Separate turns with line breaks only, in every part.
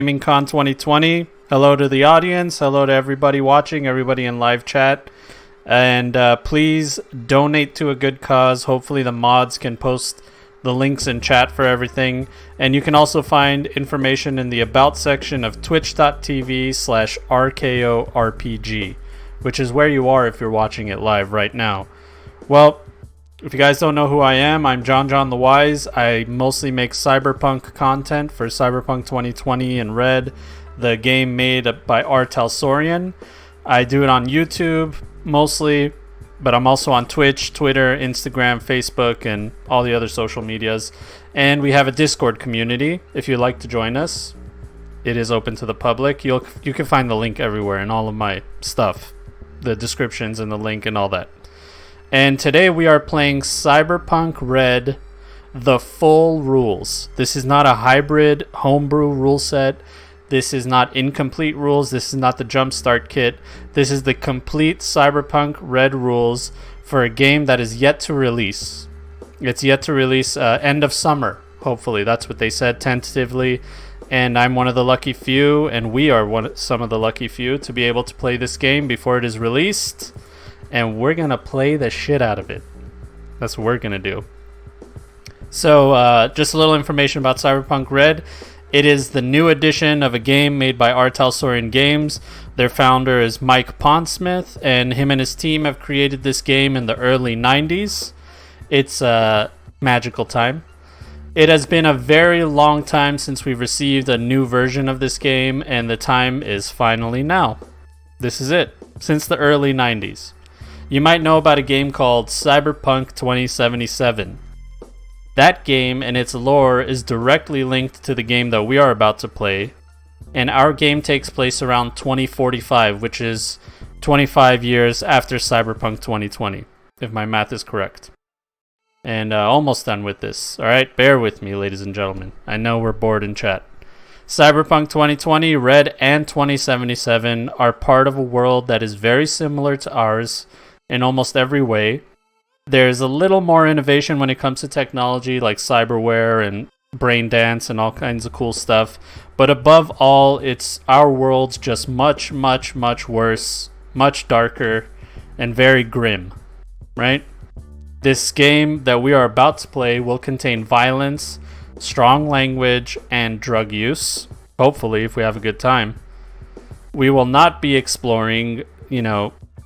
GamingCon 2020. Hello to the audience. Hello to everybody watching, everybody in live chat. And please donate to a good cause. Hopefully the mods can post the links in chat for everything. And you can also find information in the About section of twitch.tv/RKORPG, which is where you are if you're watching it live right now. Well, if you guys don't know who I am, I'm JonJon the Wise. I mostly make CyberPunk content for CyberPunk 2020 and Red, the game made by R. Talsorian. I do it on YouTube mostly, but I'm also on Twitch, Twitter, Instagram, Facebook, and all the other social medias. And we have a Discord community. If you'd like to join us, it is open to the public. You can find the link everywhere in all of my stuff, the descriptions and the link and all that. And today we are playing CyberPunk Red, the full rules. This is not a hybrid homebrew rule set. This is not incomplete rules. This is not the jumpstart kit. This is the complete CyberPunk Red rules for a game that is yet to release. It's yet to release end of summer, hopefully. That's what they said tentatively. And I'm one of the lucky few, and we are some of the lucky few to be able to play this game before it is released. And we're going to play the shit out of it. That's what we're going to do. So, just a little information about CyberPunk Red. It is the new edition of a game made by R. Talsorian Games. Their founder is Mike Pondsmith, and him and his team have created this game in the early 90s. It's a magical time. It has been a very long time since we've received a new version of this game, and the time is finally now. This is it. Since the early 90s. You might know about a game called CyberPunk 2077. That game and its lore is directly linked to the game that we are about to play, and our game takes place around 2045, which is 25 years after CyberPunk 2020, if my math is correct. And almost done with this. Alright, bear with me, ladies and gentlemen. I know we're bored in chat. CyberPunk 2020, Red, and 2077 are part of a world that is very similar to ours in almost every way. There's a little more innovation when it comes to technology, like cyberware and brain dance and all kinds of cool stuff. But above all, it's our world's just much, much, much worse, much darker, and very grim, right? This game that we are about to play will contain violence, strong language, and drug use. Hopefully, if we have a good time. We will not be exploring,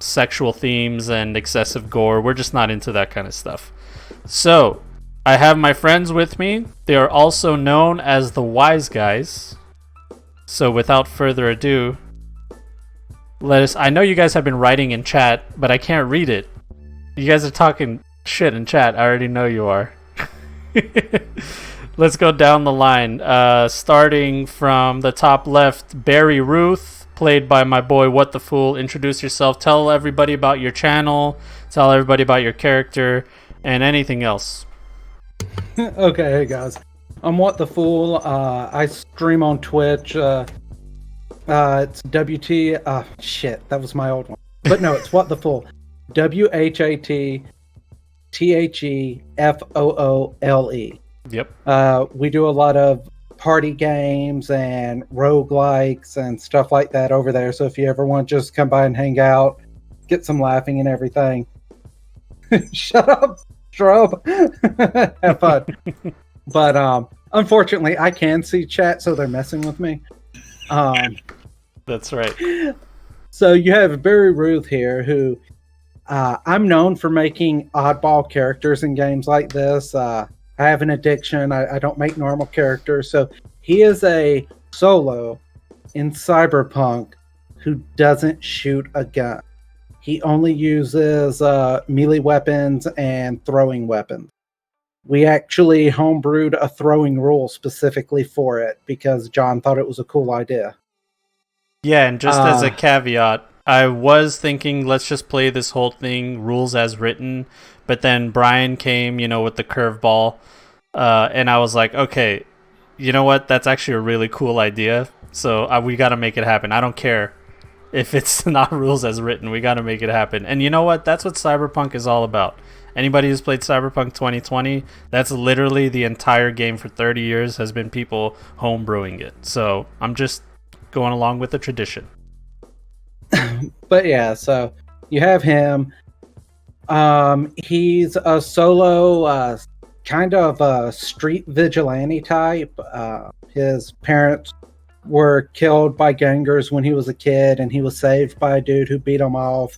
sexual themes and excessive gore. We're just not into that kind of stuff. So, I have my friends with me. They are also known as the Wise Guys. So, without further ado, I know you guys have been writing in chat, but I can't read it. You guys are talking shit in chat. I already know you are. Let's go down the line. Starting from the top left, Barry Ruth, played by my boy What the Fool. Introduce yourself. Tell everybody about your channel. Tell everybody about your character and anything else.
Okay, hey guys. I'm What the Fool. I stream on Twitch. It's WT. Shit, that was my old one. But no, it's What the Fool. WhatTheFoole.
Yep.
We do a lot of party games and roguelikes and stuff like that over there. So if you ever want to just come by and hang out, get some laughing and everything. Shut up, Strobe. Have fun. But unfortunately, I can see chat, so they're messing with me.
That's right.
So you have Barry Ruth here, who I'm known for making oddball characters in games like this. I have an addiction. I don't make normal characters. So he is a solo in Cyberpunk who doesn't shoot a gun. He only uses melee weapons and throwing weapons. We actually homebrewed a throwing rule specifically for it because John thought it was a cool idea.
Yeah, and just as a caveat, I was thinking let's just play this whole thing rules as written, but then Brian came, with the curveball, and I was like, okay, you know what? That's actually a really cool idea, so we got to make it happen. I don't care if it's not rules as written. We got to make it happen. And you know what? That's what Cyberpunk is all about. Anybody who's played Cyberpunk 2020, that's literally the entire game for 30 years has been people homebrewing it. So I'm just going along with the tradition.
But yeah, so you have him. He's a solo, kind of a street vigilante type. His parents were killed by gangers when he was a kid, and he was saved by a dude who beat him off.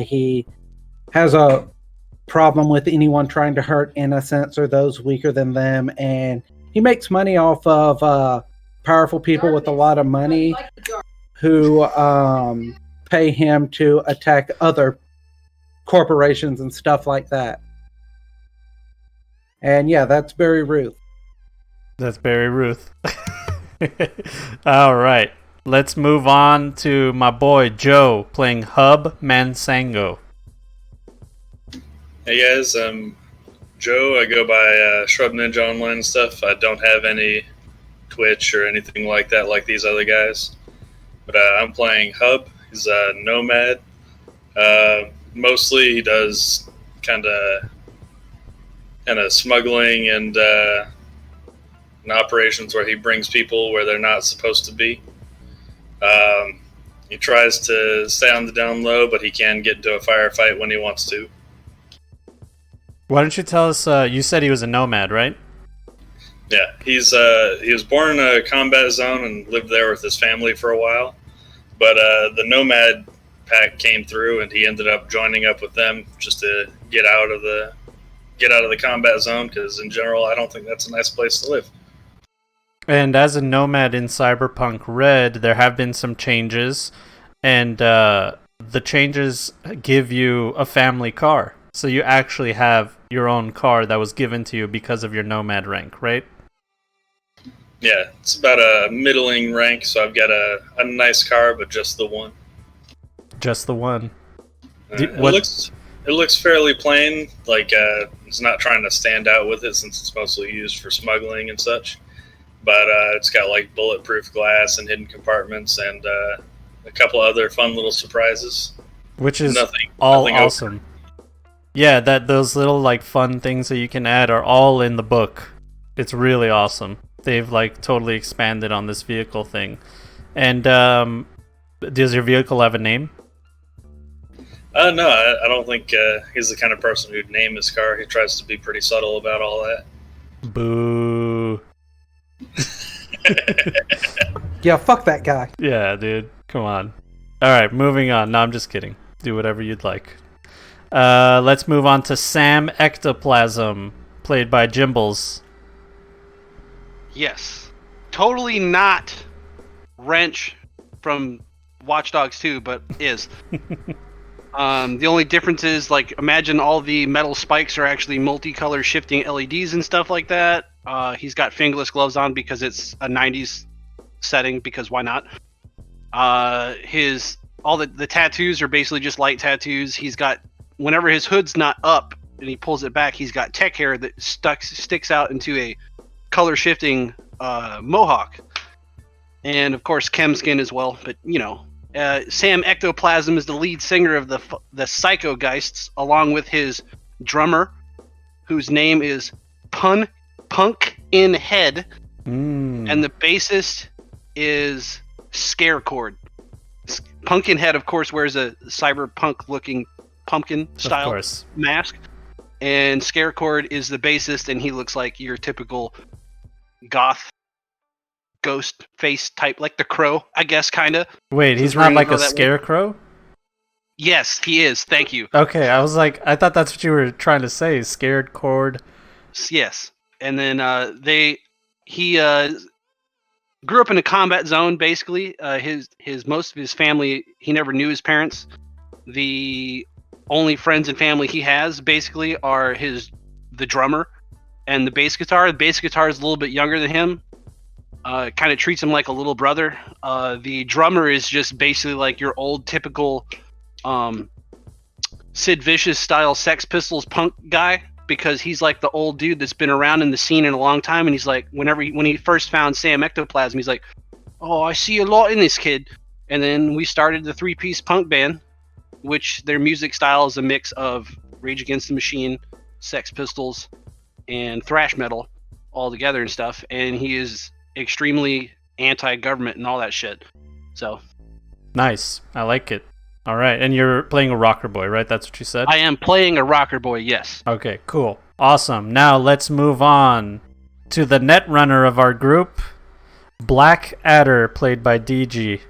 He has a problem with anyone trying to hurt innocents or those weaker than them, and he makes money off of powerful people with a lot of money who pay him to attack other corporations and stuff like that. And yeah, that's Barry Ruth.
That's Barry Ruth. All right. Let's move on to my boy Joe playing Hub Mansango.
Hey guys, I'm Joe. I go by Shrub Ninja Online and stuff. I don't have any Twitch or anything like that like these other guys. But I'm playing Hub. He's a nomad. Mostly he does kind of smuggling and operations where he brings people where they're not supposed to be. He tries to stay on the down low, but he can get into a firefight when he wants to.
Why don't you tell us, you said he was a nomad, right?
Yeah, he was born in a combat zone and lived there with his family for a while. But the nomad pack came through and he ended up joining up with them just to get out of the combat zone, because in general I don't think that's a nice place to live.
And as a nomad in Cyberpunk Red, there have been some changes, and the changes give you a family car. So you actually have your own car that was given to you because of your nomad rank, right?
Yeah, it's about a middling rank, so I've got a nice car, but just the one.
Just the one.
It looks fairly plain, like it's not trying to stand out with it since it's mostly used for smuggling and such. But it's got like bulletproof glass and hidden compartments and a couple other fun little surprises.
Which is all awesome. Over. Yeah, those little like fun things that you can add are all in the book. It's really awesome. They've like totally expanded on this vehicle thing. And does your vehicle have a name?
No, I don't think he's the kind of person who'd name his car. He tries to be pretty subtle about all that.
Boo.
Yeah, fuck that guy.
Yeah, dude. Come on. Alright, moving on. No, I'm just kidding. Do whatever you'd like. Let's move on to Sam Ectoplasm, played by Jimbles.
Yes. Totally not Wrench from Watch Dogs 2, but is. The only difference is, like, imagine all the metal spikes are actually multicolor shifting LEDs and stuff like that. He's got fingerless gloves on because it's a 90s setting, because why not? All the tattoos are basically just light tattoos. He's got, whenever his hood's not up and he pulls it back, he's got tech hair that sticks out into a color shifting mohawk. And of course chem skin as well, but you know. Sam Ectoplasm is the lead singer of the Psychogeists, along with his drummer, whose name is Punk in Head, and the bassist is Scarecord. Pumpkin Head, of course, wears a cyberpunk-looking pumpkin-style mask, and Scarecord is the bassist, and he looks like your typical goth ghost face type, like the Crow, I guess, kind of.
Wait, he's not like a scarecrow?
Yes, he is. Thank you.
Okay, I was like, I thought that's what you were trying to say. Scared cord.
Yes, and then he grew up in a combat zone. Basically, his most of his family, he never knew his parents. The only friends and family he has basically are the drummer and the bass guitar. The bass guitar is a little bit younger than him. Kind of treats him like a little brother. The drummer is just basically like your old typical Sid Vicious style Sex Pistols punk guy, because he's like the old dude that's been around in the scene in a long time. And he's like, when he first found Sam Ectoplasm, he's like, oh, I see a lot in this kid. And then we started the 3-piece punk band, which their music style is a mix of Rage Against the Machine, Sex Pistols, and thrash metal all together and stuff. And he is extremely anti-government and all that shit. So
Nice. I like it. All right. And you're playing a rocker boy, right? That's what you said?
I am playing a rocker boy, yes.
Okay, cool. Awesome. Now let's move on to the netrunner of our group, Black Adder, played by DG.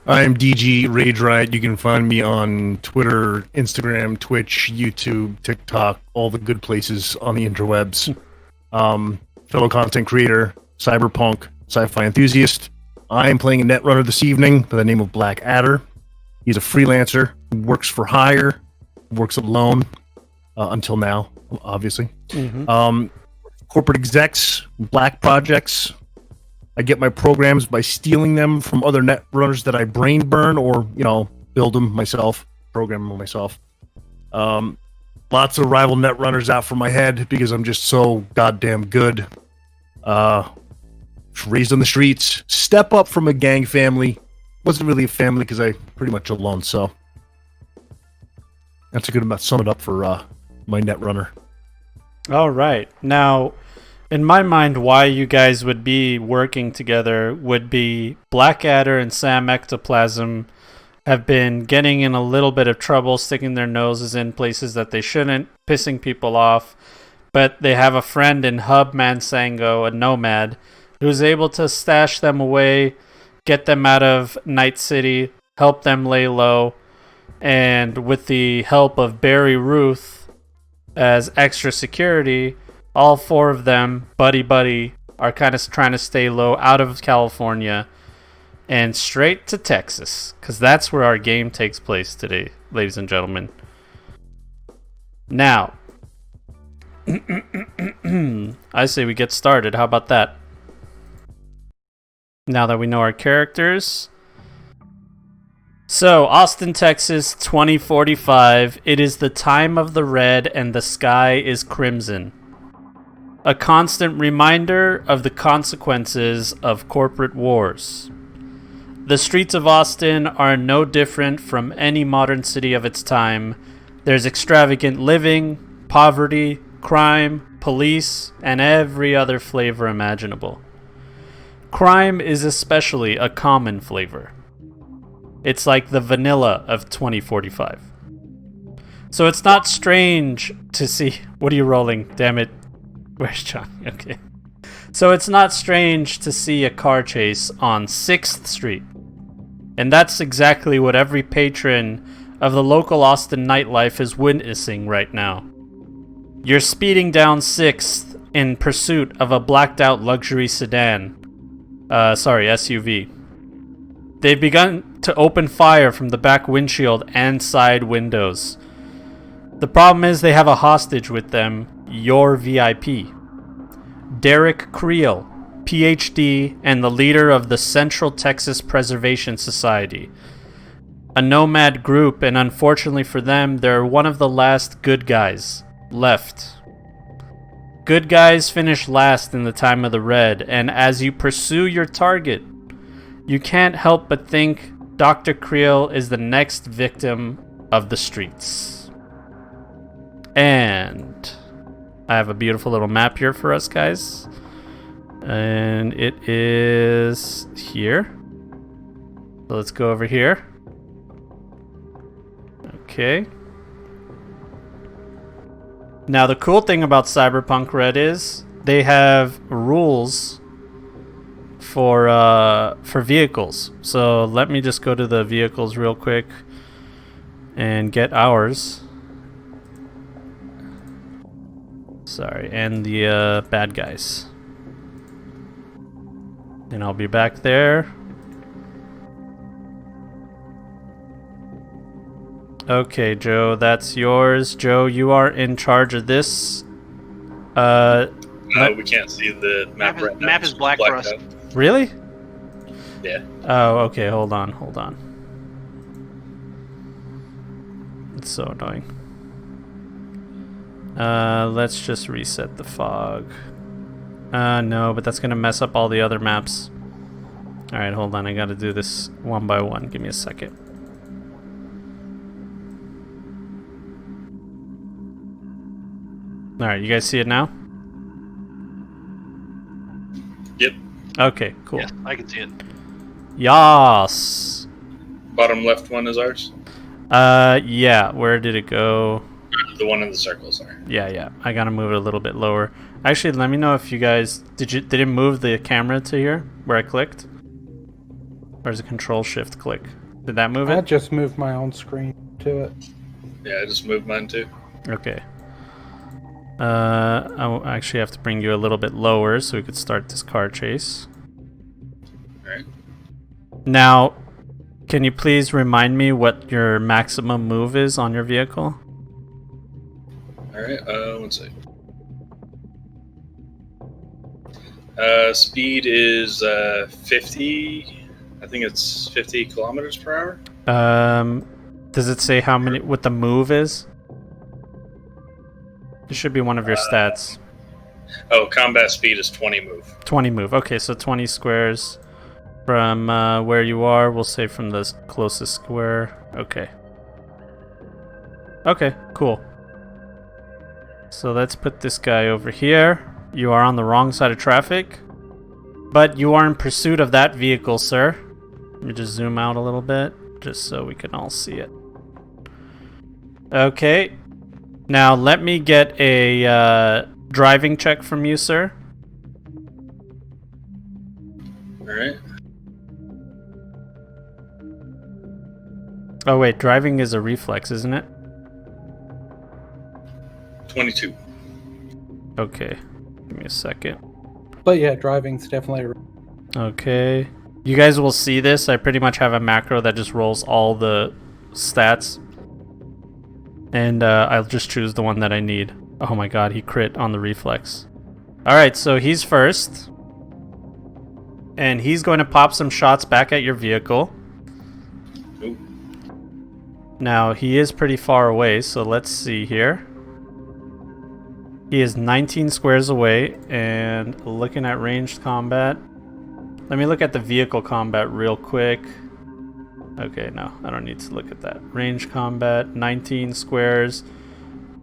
I'm DG Rage Riot. You can find me on Twitter, Instagram, Twitch, YouTube, TikTok, all the good places on the interwebs. Fellow content creator, cyberpunk, sci-fi enthusiast. I am playing a netrunner this evening by the name of Black Adder. He's a freelancer, works for hire, works alone, until now, obviously.
Mm-hmm.
Corporate execs, black projects. I get my programs by stealing them from other netrunners that I brain burn or, build them myself, program them myself. Lots of rival netrunners out for my head because I'm just so goddamn good. Raised on the streets, step up from a gang family. Wasn't really a family because I pretty much alone, so that's a good amount. Sum it up for my netrunner.
All right. Now, in my mind, why you guys would be working together would be Black Adder and Sam Ectoplasm have been getting in a little bit of trouble, sticking their noses in places that they shouldn't, pissing people off. But they have a friend in Hub Mansango, a nomad, who's able to stash them away, get them out of Night City, help them lay low, and with the help of Barry Ruth as extra security, all four of them, buddy, are kind of trying to stay low out of California and straight to Texas, because that's where our game takes place today, ladies and gentlemen. Now, I say we get started. How about that? Now that we know our characters. So, Austin, Texas, 2045. It is the time of the red and the sky is crimson. A constant reminder of the consequences of corporate wars. The streets of Austin are no different from any modern city of its time. There's extravagant living, poverty, crime, police, and every other flavor imaginable. Crime is especially a common flavor. It's like the vanilla of 2045. So it's not strange to see... What are you rolling? Damn it. Where's John? Okay. So it's not strange to see a car chase on 6th Street. And that's exactly what every patron of the local Austin nightlife is witnessing right now. You're speeding down 6th in pursuit of a blacked out luxury sedan. SUV. They've begun to open fire from the back windshield and side windows. The problem is they have a hostage with them, your VIP. Derek Creel, PhD and the leader of the Central Texas Preservation Society. A nomad group, and unfortunately for them, they're one of the last good guys left. Good guys finish last in the time of the red, and as you pursue your target, you can't help but think Dr. Creel is the next victim of the streets. And I have a beautiful little map here for us guys. And it is here. So let's go over here. Okay. Now the cool thing about CyberPunk Red is they have rules for vehicles. So let me just go to the vehicles real quick and get ours. Sorry, and the bad guys. And I'll be back there. Okay, Joe, that's yours. Joe, you are in charge of this.
No, we can't see the map right now.
Map is black for us.
Out.
Really?
Yeah.
Oh, okay, hold on. It's so annoying. Let's just reset the fog. No, but that's gonna mess up all the other maps. Alright, hold on, I gotta do this one by one. Give me a second. Alright, you guys see it now?
Yep.
Okay, cool.
Yes, I can see it.
Yas.
Bottom left one is ours.
Yeah. Where did it go?
The one in the circle, sorry.
Yeah. I gotta move it a little bit lower. Actually, let me know if you guys did it move the camera to here where I clicked? Or is it Control-Shift click? Did that move
I
it?
just moved my own screen to it.
Yeah, I just moved mine too.
Okay. I will actually have to bring you a little bit lower so we could start this car chase.
Alright.
Now, can you please remind me what your maximum move is on your vehicle?
Alright, one sec. Speed is 50. I think it's 50 kilometers per hour.
Does it say how many what the move is? It should be one of your stats.
Oh, combat speed is 20 move.
20 move. Okay, so 20 squares from where you are. We'll say from the closest square. Okay. Okay, cool. So let's put this guy over here. You are on the wrong side of traffic, but you are in pursuit of that vehicle, sir. Let me just zoom out a little bit, just so we can all see it. Okay. Now let me get a driving check from you, sir.
Alright.
Oh wait, driving is a reflex, isn't it?
22.
Okay. Give me a second.
But yeah, driving's definitely.
Okay. You guys will see this. I pretty much have a macro that just rolls all the stats. And I'll just choose the one that I need. Oh my god, he crit on the reflex. Alright, so he's first. And he's going to pop some shots back at your vehicle.
Ooh.
Now, he is pretty far away, so let's see here. He is 19 squares away, and looking at ranged combat. Let me look at the vehicle combat real quick. Okay, no, I don't need to look at that. Range combat, 19 squares.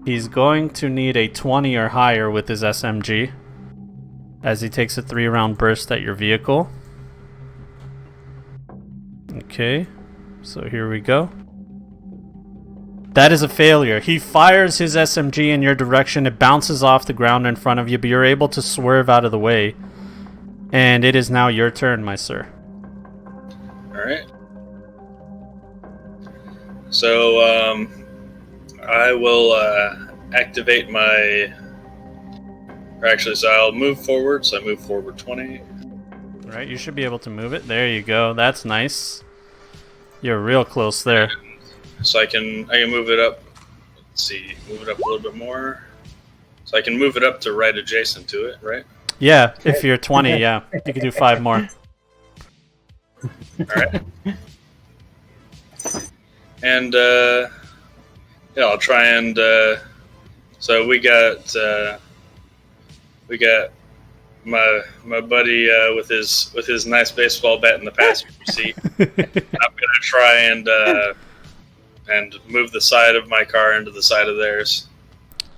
He's going to need a 20 or higher with his SMG, as he takes a 3-round burst at your vehicle. Okay, so here we go. That is a failure. He fires his SMG in your direction. It bounces off the ground in front of you, but you're able to swerve out of the way. And it is now your turn, my sir.
Alright. So, I will activate my... Or actually, so I'll move forward. So I move forward 20.
Right, you should be able to move it. There you go. That's nice. You're real close there.
So I can move it up. Let's see, move it up a little bit more. So I can move it up to right adjacent to it, right?
Yeah, if you're 20, yeah. You can do 5 more.
Alright. And yeah, I'll try and so we got my buddy with his nice baseball bat in the passenger seat. I'm gonna try and move the side of my car into the side of theirs.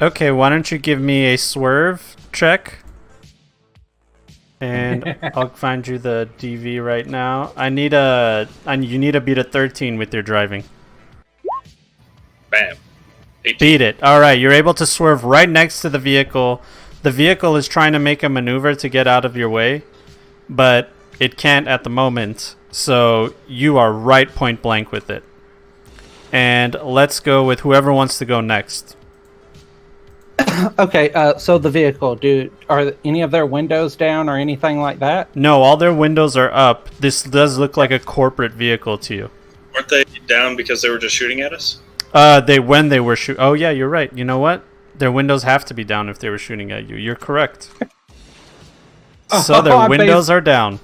Okay, why don't you give me a swerve check? And I'll find you the DV right now. You need to beat a 13 with your driving.
Bam. 18.
Beat it. Alright, you're able to swerve right next to the vehicle. The vehicle is trying to make a maneuver to get out of your way, but it can't at the moment. So you are right point blank with it. And let's go with whoever wants to go next.
Okay, so the vehicle, are any of their windows down or anything like that?
No, all their windows are up. This does look like a corporate vehicle to you.
Weren't they down because they were just shooting at us?
When they were shooting. Oh yeah, you're right. You know what? Their windows have to be down if they were shooting at you. You're correct. So their windows are down.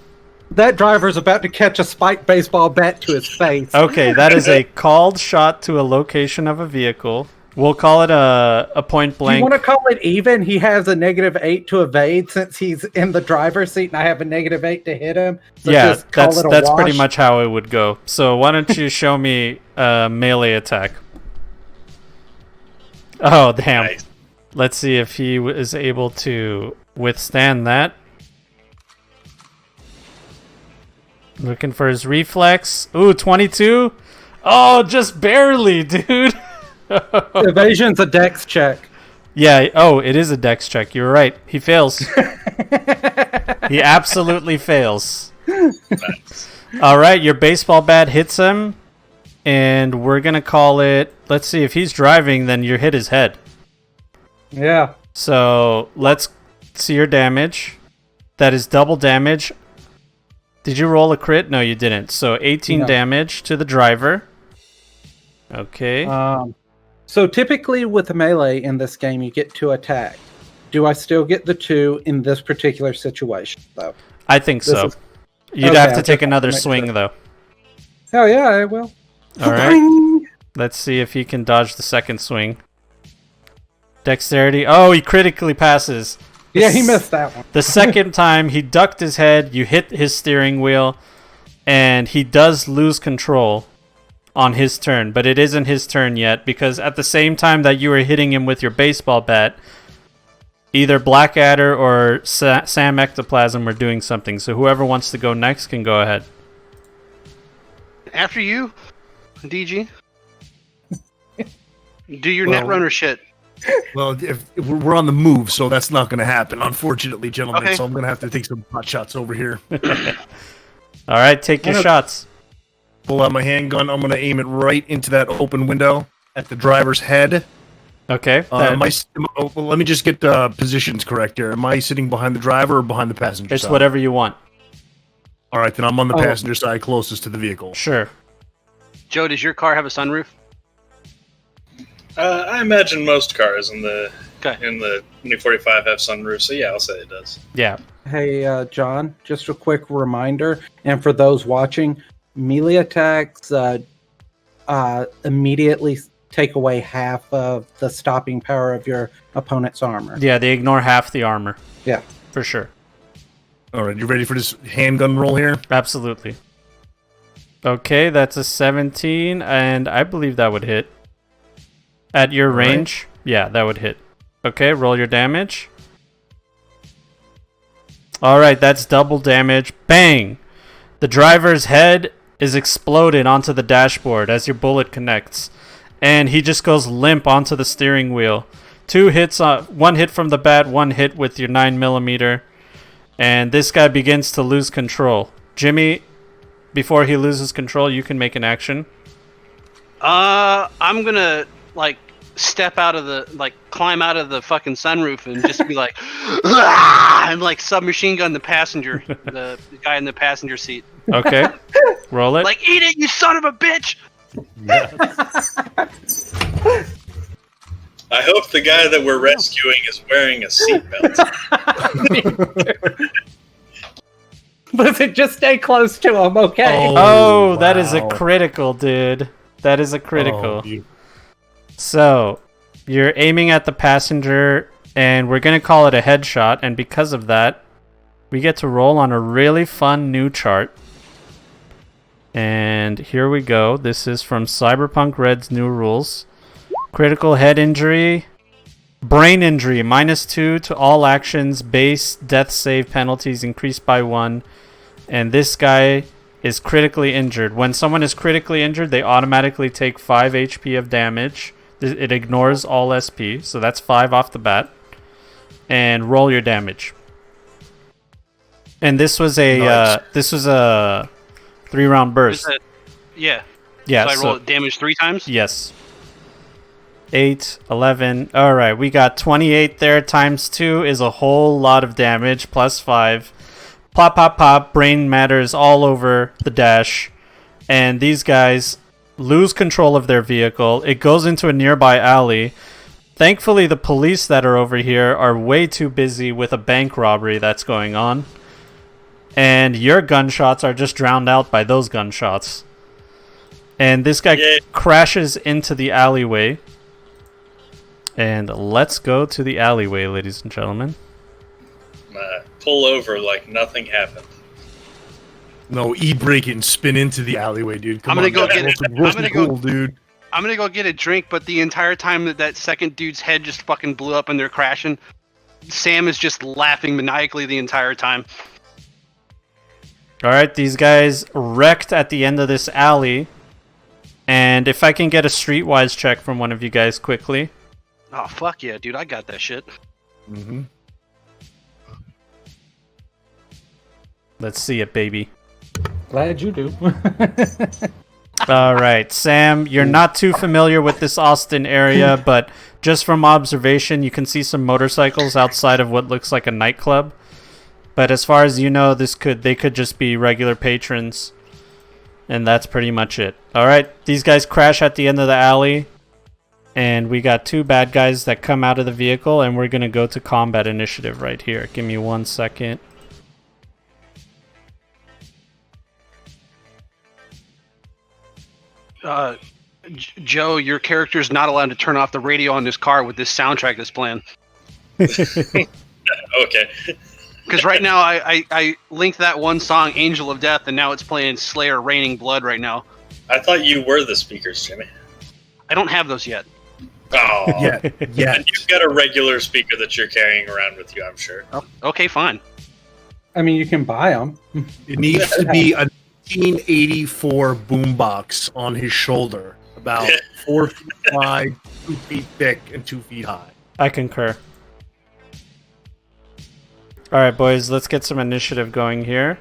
That driver's about to catch a spiked baseball bat to his face.
Okay, that is a called shot to a location of a vehicle. We'll call it a point blank.
You want to call it even? He has a -8 to evade since he's in the driver's seat, and I have a -8 to hit him. So
yeah,
just call it a
that's pretty
wash.
much how it would go. So why don't you show me a melee attack? Oh damn!
Nice.
Let's see if he is able to withstand that. Looking for his reflex. Ooh, 22. Oh, just barely, dude.
Evasion's a dex check.
Yeah, oh, it is a dex check. You're right. He fails. He absolutely fails. All right, your baseball bat hits him, and we're going to call it... Let's see, if he's driving, then you hit his head.
Yeah.
So, let's see your damage. That is double damage. Did you roll a crit? No, you didn't. So, 18 damage to the driver. Okay.
So typically with a melee in this game, you get 2 attacks. Do I still get the 2 in this particular situation, though?
I think so. You'd have to take another swing, though.
Oh, yeah, I will.
All right. Let's see if he can dodge the second swing. Dexterity. Oh, he critically passes.
Yeah, he missed that one.
The second time, he ducked his head, you hit his steering wheel, and he does lose control on his turn, but it isn't his turn yet, because at the same time that you were hitting him with your baseball bat, either Blackadder or Sam Ectoplasm were doing something, so whoever wants to go next can go ahead.
After you, DG. Do your Netrunner shit.
Well, if we're on the move, so that's not going to happen, unfortunately, gentlemen.
Okay.
So I'm going to have to take some pot shots over here.
All right, take your shots.
Pull out my handgun. I'm going to aim it right into that open window at the driver's head.
Okay.
Let me just get positions correct here. Am I sitting behind the driver or behind the passenger
It's
side?
whatever you want.
All right, then I'm on the passenger side closest to the vehicle.
Sure.
Joe, does your car have a sunroof?
I imagine most cars in the
Okay.
2045 have sunroofs, so yeah, I'll say it does.
Yeah.
Hey, John, just a quick reminder, and for those watching, melee attacks immediately take away half of the stopping power of your opponent's armor.
Yeah, they ignore half the armor.
Yeah.
For sure.
All right, you ready for this handgun roll here?
Absolutely. Okay, that's a 17, and I believe that would hit. At your range? Yeah, that would hit. Okay, roll your damage. Alright, that's double damage. Bang! The driver's head is exploded onto the dashboard as your bullet connects. And he just goes limp onto the steering wheel. 2 hits, one hit from the bat, 1 hit with your 9mm. And this guy begins to lose control. Jimmy, before he loses control, you can make an action.
I'm gonna step out of the climb out of the fucking sunroof and just be like, "Ah!" and submachine gun the passenger, the guy in the passenger seat.
Okay, roll it.
Eat it, you son of a bitch!
I hope the guy that we're rescuing is wearing a seatbelt.
Listen, just stay close to him, okay?
Oh, that is a critical, dude. That is a critical. So, you're aiming at the passenger, and we're going to call it a headshot, and because of that, we get to roll on a really fun new chart. And here we go. This is from CyberPunk Red's new rules. Critical head injury. Brain injury, -2 to all actions. Base death save penalties increased by 1. And this guy is critically injured. When someone is critically injured, they automatically take 5 HP of damage. It ignores all SP, so that's 5 off the bat. And roll your damage. And this was a
Nice.
3-round burst.
Yeah.
Yeah.
So I roll damage 3 times?
Yes. 8, 11. All right, we got 28 there. Times 2 is a whole lot of damage. Plus 5. Pop, pop, pop. Brain matters all over the dash. And these guys lose control of their vehicle. It goes into a nearby alley. Thankfully, the police that are over here are way too busy with a bank robbery that's going on. And your gunshots are just drowned out by those gunshots. And this guy crashes into the alleyway. And let's go to the alleyway, ladies and gentlemen.
Pull over like nothing happened.
No, e-brake it and spin into the alleyway, dude. Come
I'm gonna
on,
go
man.
get it.
Roast
I'm gonna
cool,
go-
dude.
I'm gonna go get a drink, but the entire time that second dude's head just fucking blew up and they're crashing, Sam is just laughing maniacally the entire time.
All right, these guys wrecked at the end of this alley. And if I can get a streetwise check from one of you guys quickly.
Oh, fuck yeah, dude. I got that shit.
Mm-hmm.
Let's see it, baby.
Glad you do.
All right, Sam, you're not too familiar with this Austin area, but just from observation, you can see some motorcycles outside of what looks like a nightclub. But as far as you know, they could just be regular patrons, and that's pretty much it. All right, these guys crash at the end of the alley, and we got 2 bad guys that come out of the vehicle, and we're gonna go to combat initiative right here. Give me 1 second.
Joe, your character's not allowed to turn off the radio on this car with this soundtrack that's playing.
Okay.
Because right now I linked that one song, Angel of Death, and now it's playing Slayer Raining Blood right now.
I thought you were the speakers, Jimmy.
I don't have those yet.
Oh.
Yeah.
And you've got a regular speaker that you're carrying around with you, I'm sure.
Oh, okay, fine.
I mean, you can buy them.
It needs to be a 1984 boombox on his shoulder, about 4 feet wide, 2 feet thick, and 2 feet high.
I concur. All right, boys, let's get some initiative going here.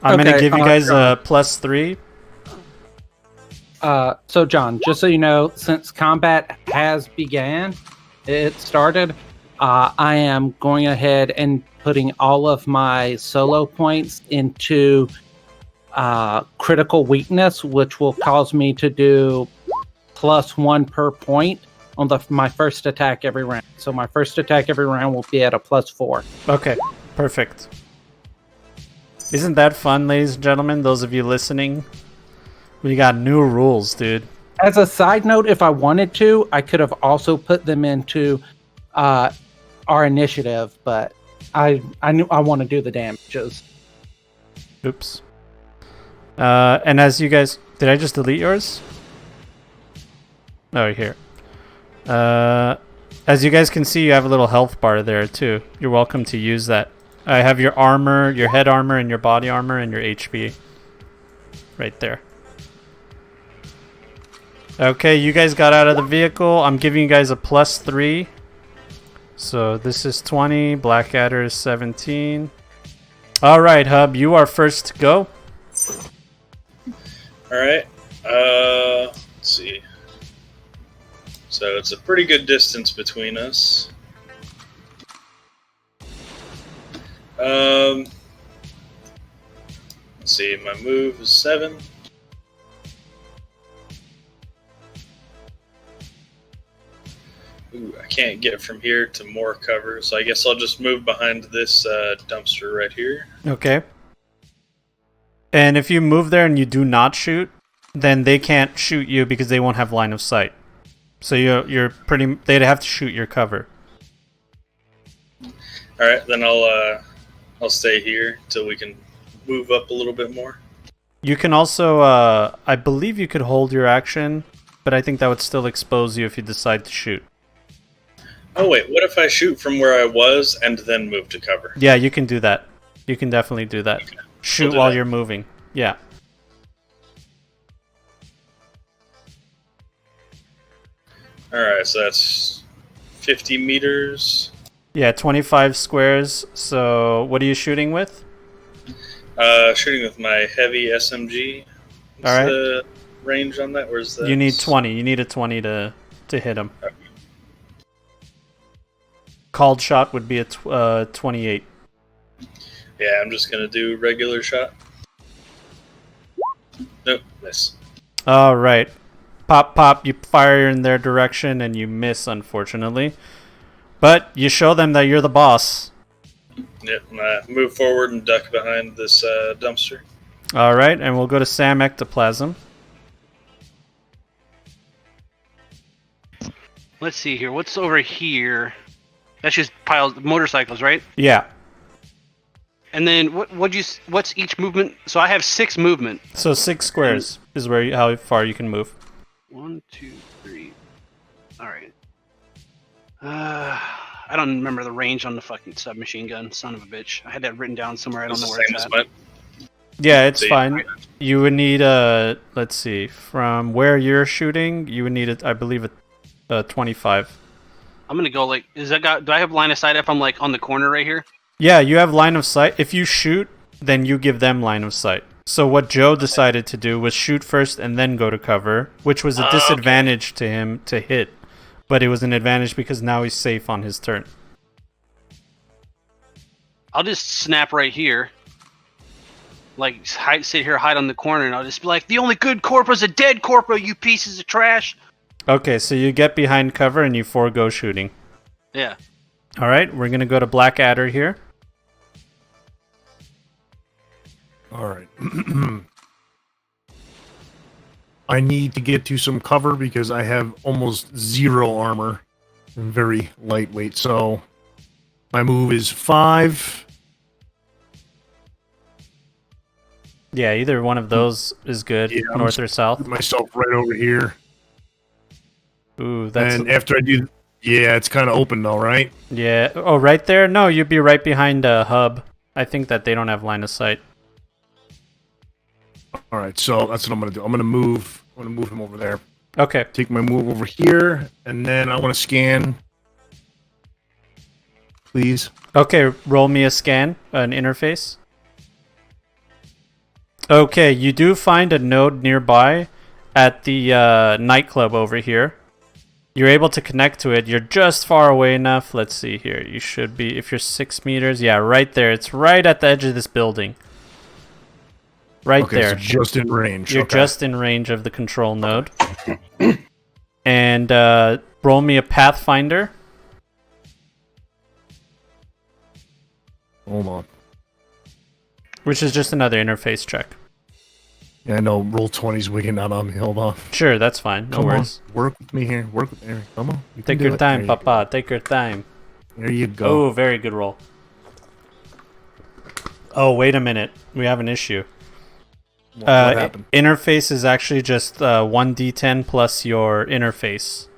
I'm going to give you guys a +3.
So, John, just so you know, since combat has began, it started, I am going ahead and putting all of my solo points into critical weakness, which will cause me to do +1 per point on my first attack every round. So my first attack every round will be at a +4.
Okay, perfect. Isn't that fun, ladies and gentlemen? Those of you listening, we got new rules, dude.
As a side note, if I wanted to, I could have also put them into our initiative, but I knew I want to do the damages.
Oops. And as you guys... Did I just delete yours? Oh, here. As you guys can see, you have a little health bar there, too. You're welcome to use that. I have your armor, your head armor, and your body armor, and your HP. Right there. Okay, you guys got out of the vehicle. I'm giving you guys a +3. So this is 20. Blackadder is 17. Alright, Hub, you are first to go.
Alright. Let's see. So it's a pretty good distance between us. Let's see, my move is 7. Ooh, I can't get from here to more cover, so I guess I'll just move behind this dumpster right here.
Okay. And if you move there and you do not shoot, then they can't shoot you because they won't have line of sight. So you're pretty... They'd have to shoot your cover.
Alright, then I'll stay here till we can move up a little bit more.
You can also... I believe you could hold your action, but I think that would still expose you if you decide to shoot.
Oh wait, what if I shoot from where I was and then move to cover?
Yeah, you can do that. You can definitely do that.
Okay.
Shoot
do
while
that.
you're moving. Yeah.
Alright, so that's 50 meters.
Yeah, 25 squares. So what are you shooting with?
Shooting with my heavy SMG. What's
Alright.
the range on that? Where's the...
You need 20. You need a 20 to hit him.
Okay.
Called shot would be a 28.
Yeah, I'm just gonna do regular shot. Nope, miss.
All right. Pop, pop. You fire in their direction and you miss, unfortunately. But you show them that you're the boss.
Yep, move forward and duck behind this dumpster.
All right, and we'll go to Sam Ectoplasm.
Let's see here. What's over here? That's just piles motorcycles, right?
Yeah.
And then what's each movement? So I have 6 movement.
So 6 squares is how far you can move.
1, 2, 3. All right. I don't remember the range on the fucking submachine gun. Son of a bitch. I had that written down somewhere. I don't know where it's at.
Yeah, it's
See,
fine. You would need let's see, from where you're shooting, you would need I believe a 25.
I'm gonna go like, do I have line of sight if I'm like on the corner right here?
Yeah, you have line of sight. If you shoot, then you give them line of sight. So what Joe decided to do was shoot first and then go to cover, which was a disadvantage to him to hit, but it was an advantage because now he's safe on his turn.
I'll just snap right here. Like, sit here, hide on the corner, and I'll just be like, the only good corpo's a dead corpo, you pieces of trash!
Okay, so you get behind cover and you forego shooting.
Yeah.
Alright, we're gonna go to Blackadder here.
Alright. I need to get to some cover because I have almost 0 armor. I'm very lightweight, so my move is 5.
Yeah, either one of those is good,
Yeah,
north or south.
Put myself right over here.
Ooh, that's...
And after I do... Yeah, it's kind of open though, right?
Yeah. Oh, right there? No, you'd be right behind a hub. I think that they don't have line of sight.
Alright, so that's what I'm going to do. I'm going to move him over there.
Okay.
Take my move over here, and then I want to scan. Please.
Okay, roll me a scan, an interface. Okay, you do find a node nearby at the nightclub over here. You're able to connect to it. You're just far away enough. Let's see here. You should be, if you're 6 meters, yeah, right there. It's right at the edge of this building. Right there.
So just in range.
You're just in range of the control node. And roll me a Pathfinder.
Hold on.
Which is just another interface check.
Yeah, I know. Roll 20's wigging out on me. Hold on.
Sure, that's fine. No worries.
On. Work with me here. Work with me. Come on. You
Take your time, Papa. Take your time.
There you go.
Oh, very good roll. Oh, wait a minute. We have an issue.
What happened?
Interface is actually just 1d10 plus your interface.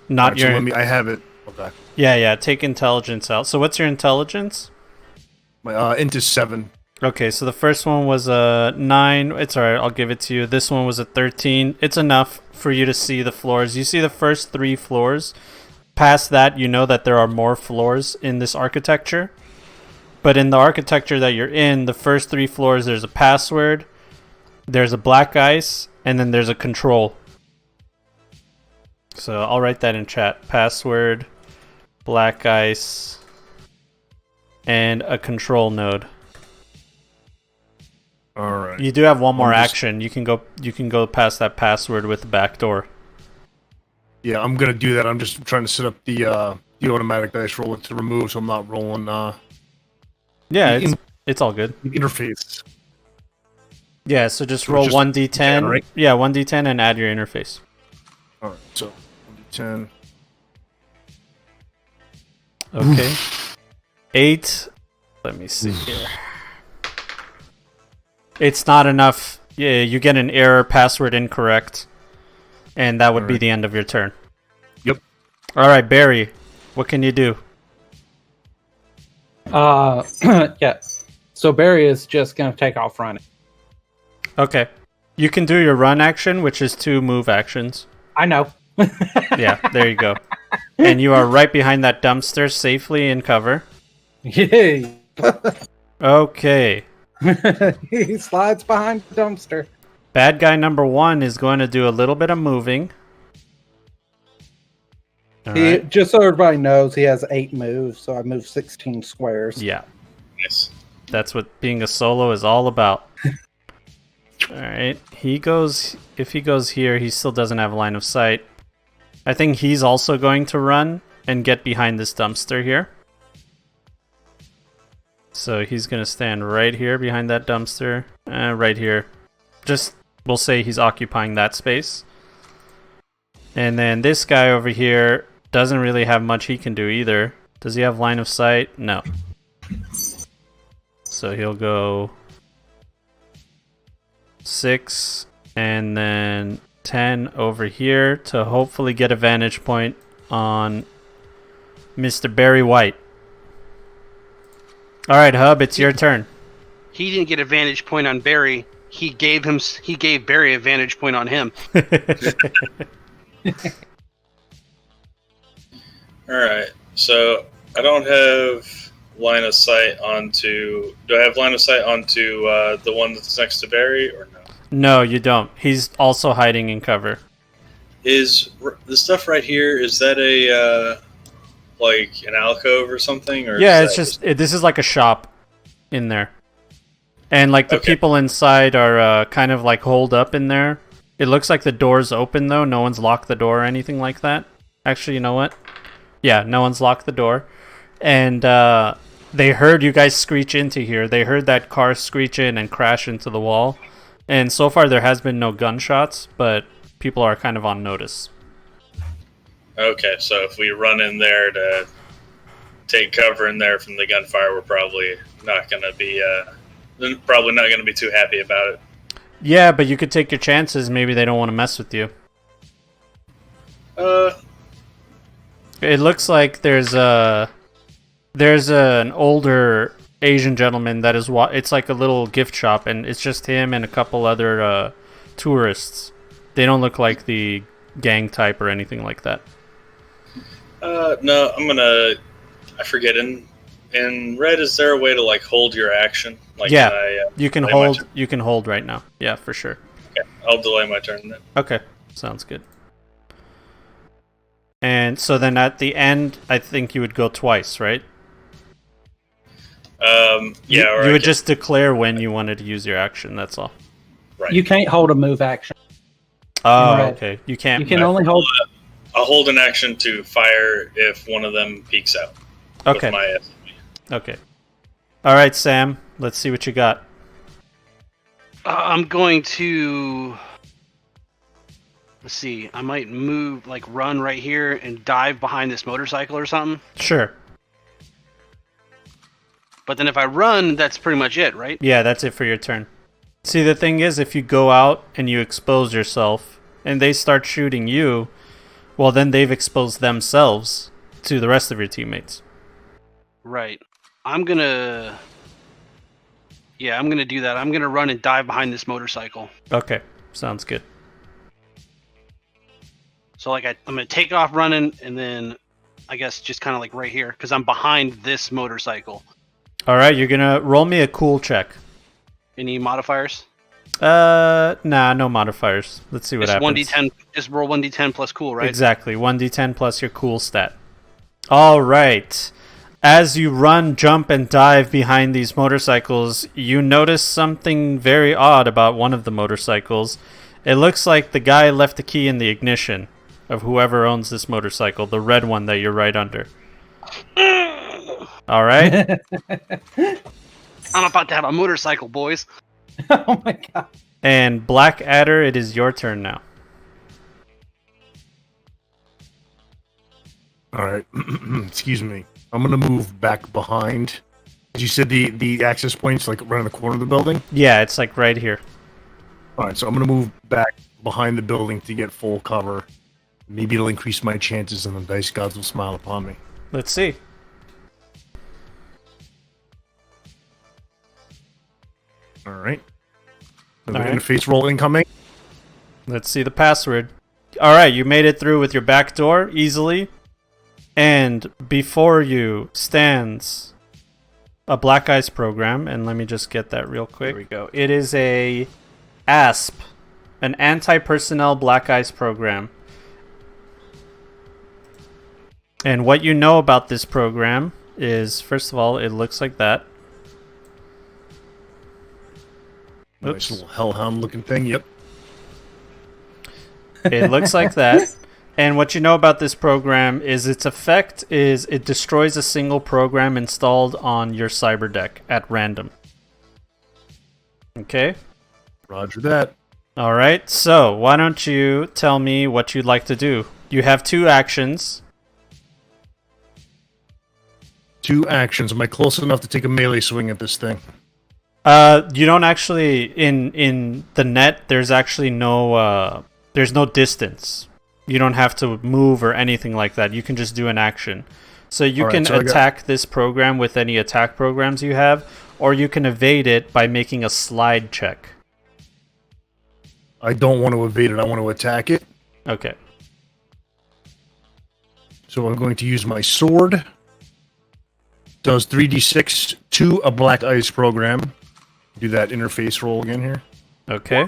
Not
Right,
your...
so I have it. Okay.
Yeah. Take intelligence out. So what's your intelligence?
My into 7.
Okay, so the first one was a 9. It's alright, I'll give it to you. This one was a 13. It's enough for you to see the floors. You see the first 3 floors. Past that, you know that there are more floors in this architecture. But in the architecture that you're in, the first 3 floors, there's a password, there's a black ice, and then there's a control. So I'll write that in chat. Password, black ice, and a control node.
All right.
You do have one more action. You can go past that password with the back door.
Yeah, I'm gonna do that. I'm just trying to set up the automatic dice roll to remove, so I'm not rolling.
Yeah, it's all good.
Interface.
Yeah, so just
So
roll
just
1d10.
right?
Yeah, 1d10 and add your interface.
All right. So 1d10.
Okay. 8. Let me see here. It's not enough. Yeah, you get an error, password incorrect, and that would be the end of your turn.
Yep.
All right, Barry, what can you do?
Yeah. So Barry is just gonna take off running.
Okay. You can do your run action, which is 2 move actions.
I know.
Yeah, there you go. And you are right behind that dumpster, safely in cover.
Yay!
Okay.
He slides behind the dumpster.
Bad guy number 1 is going to do a little bit of moving. All right.
Just so everybody knows, he has 8 moves, so I moved 16 squares.
Yeah.
Nice.
That's what being a solo is all about. Alright. If he goes here, he still doesn't have line of sight. I think he's also going to run and get behind this dumpster here. So he's going to stand right here behind that dumpster. Right here. Just, we'll say he's occupying that space. And then this guy over here doesn't really have much he can do either. Does he have line of sight? No. So he'll go 6 and then 10 over here to hopefully get a vantage point on Mr. Barry White. All right, Hub, it's your turn.
He didn't get a vantage point on Barry. He gave Barry a vantage point on him.
All right. So I don't have line of sight onto. Do I have line of sight onto the one that's next to Barry, or no?
No, you don't. He's also hiding in cover.
Is the stuff right here? Is that a like an alcove or something? Or
Yeah,
is
it's
that
just this is like a shop in there, and like the
Okay.
people inside are kind of like holed up in there. It looks like the door's open though. No one's locked the door or anything like that. Actually, you know what? Yeah, no one's locked the door, and they heard you guys screech into here. They heard that car screech in and crash into the wall, and so far there has been no gunshots, but people are kind of on notice.
Okay, so if we run in there to take cover in there from the gunfire, we're probably not going to be too happy about it.
Yeah, but you could take your chances. Maybe they don't want to mess with you. It looks like there's an older Asian gentleman that is it's like a little gift shop, and it's just him and a couple other tourists. They don't look like the gang type or anything like that.
No, I forget. In Red, is there a way to like hold your action? Like,
Yeah,
can I,
you can
delay my
hold.
turn?
You can hold right now. Yeah, for sure.
Okay, I'll delay my turn then.
Okay, sounds good. And so then at the end, I think you would go twice, right?
Yeah,
You
or I
would
can-
just declare when you wanted to use your action. That's all.
right.
You can't hold a move action.
Oh,
Right.
okay. You can't.
You can only hold.
I'll hold an action to fire if one of them peeks out.
Okay.
With my
Okay. All right, Sam. Let's see what you got.
I'm going to. Let's see. I might move, like run right here and dive behind this motorcycle or something.
Sure.
But then if I run, that's pretty much it, right?
Yeah, that's it for your turn. See, the thing is, if you go out and you expose yourself and they start shooting you, well, then they've exposed themselves to the rest of your teammates.
Right. I'm gonna do that. I'm gonna run and dive behind this motorcycle.
Okay. Sounds good.
So like I'm gonna take off running and then I guess just kind of like right here because I'm behind this motorcycle.
All right, you're going to roll me a cool check.
Any modifiers?
Nah, no modifiers. Let's see what
Just
happens.
1d10. Just roll 1d10 plus cool, right?
Exactly. 1d10 plus your cool stat. All right. As you run, jump, and dive behind these motorcycles, you notice something very odd about one of the motorcycles. It looks like the guy left the key in the ignition of whoever owns this motorcycle, the red one that you're right under. All right.
I'm about to have a motorcycle, boys.
Oh my god.
And Blackadder, it is your turn now.
All right. Excuse me. I'm gonna move back behind. You said the access point's like right in the corner of the building.
Yeah, it's like right here.
All right, so I'm gonna move back behind the building to get full cover. Maybe it'll increase my chances, and the dice gods will smile upon me.
Let's see.
All right.
All right.
Interface roll incoming.
Let's see the password. All right, you made it through with your back door easily. And before you stands a Black Ice program. And let me just get that real quick. Here we go. It is a ASP, an anti-personnel Black Ice program. And what you know about this program is, first of all, it looks like that.
Nice little hellhound looking thing. Yep.
It looks like that. And what you know about this program is its effect is it destroys a single program installed on your cyber deck at random. Okay?
Roger that.
All right. So, why don't you tell me what you'd like to do? You have 2 actions.
2 actions. Am I close enough to take a melee swing at this thing?
You don't actually in the net. There's actually no there's no distance. You don't have to move or anything like that. You can just do an action. So you can attack this program with any attack programs you have, or you can evade it by making a slide check.
I don't want to evade it. I want to attack it.
Okay.
So I'm going to use my sword. Does 3d6 to a black ice program. Do that interface roll again here.
Okay.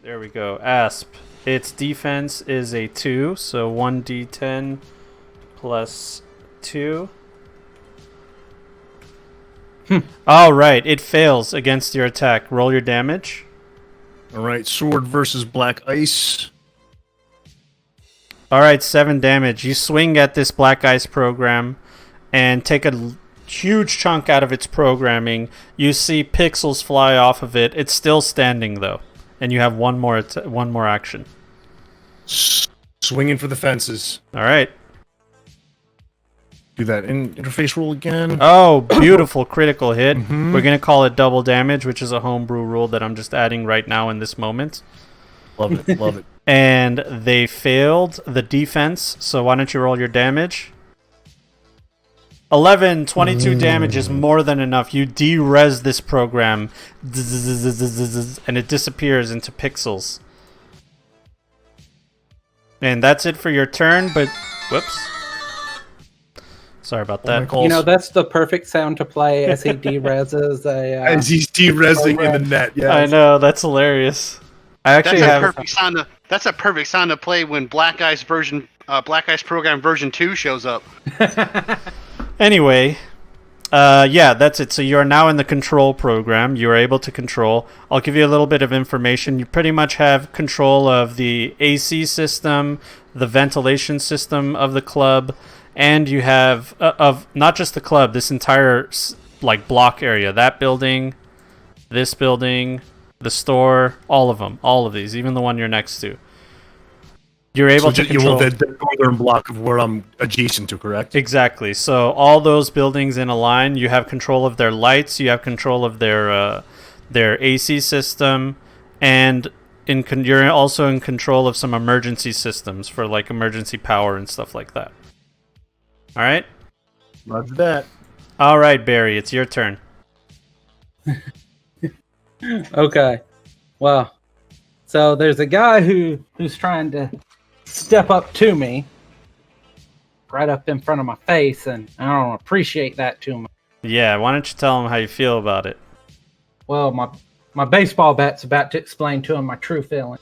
There we go. Asp. Its defense is a 2, so 1d10 plus 2. All right, it fails against your attack. Roll your damage.
All right, sword versus black ice.
All right, 7 damage. You swing at this black ice program and take a huge chunk out of its programming. You see pixels fly off of it. It's still standing though, and you have one more action.
Swinging for the fences.
All right.
Do that interface roll again.
Oh, beautiful critical hit.
Mm-hmm.
We're going to call it double damage, which is a homebrew rule that I'm just adding right now in this moment.
Love it, love it.
And they failed the defense, so why don't you roll your damage? 11, 22 damage is more than enough. You de-res this program, and it disappears into pixels. And that's it for your turn, but... Whoops. Sorry about that.
You know, that's the perfect sound to play as he de-reses a...
as he's de-resing in the net, yeah.
I know, that's hilarious. I actually
That's
have...
a perfect sound to play when Black Ice Program version 2 shows up.
Anyway, yeah, that's it. So you are now in the control program. You are able to control. I'll give you a little bit of information. You pretty much have control of the AC system, the ventilation system of the club, and you have of not just the club, this entire like block area, that building, this building, the store, all of them, all of these, even the one you're next to. You're able to control
the northern block of where I'm adjacent to, correct?
Exactly. So all those buildings in a line, you have control of their lights, you have control of their AC system, and you're also in control of some emergency systems for like emergency power and stuff like that. All right?
Roger that.
All right, Barry, it's your turn.
Okay. Well, so there's a guy who's trying to step up to me, right up in front of my face, and I don't appreciate that too much.
Yeah, why don't you tell him how you feel about it?
Well, my baseball bat's about to explain to him my true feeling.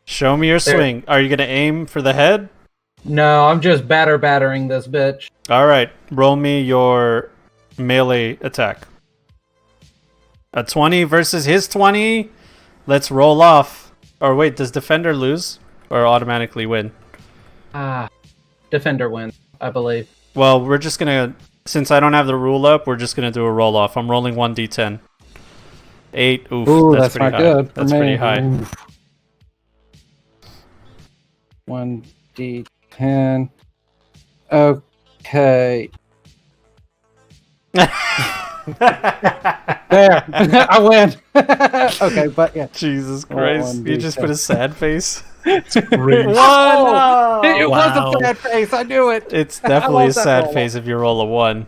Show me your swing. Are you going to aim for the head?
No, I'm just battering this bitch.
All right, roll me your melee attack. A 20 versus his 20. Let's roll off. Or wait, does defender lose or automatically win?
Defender wins, I believe.
Well, we're just gonna, since I don't have the rule up, we're just gonna do a roll off. I'm rolling 1d10. 8. Oof,
Ooh,
that's pretty
not
high.
good.
That's pretty high.
Oof. 1d10. Okay. There, I win. Okay, but yeah.
Jesus Christ! You just put a sad face.
Great.
Wow!
It was a sad face. I knew it.
It's definitely a
that
sad
roll.
face if you roll a 1.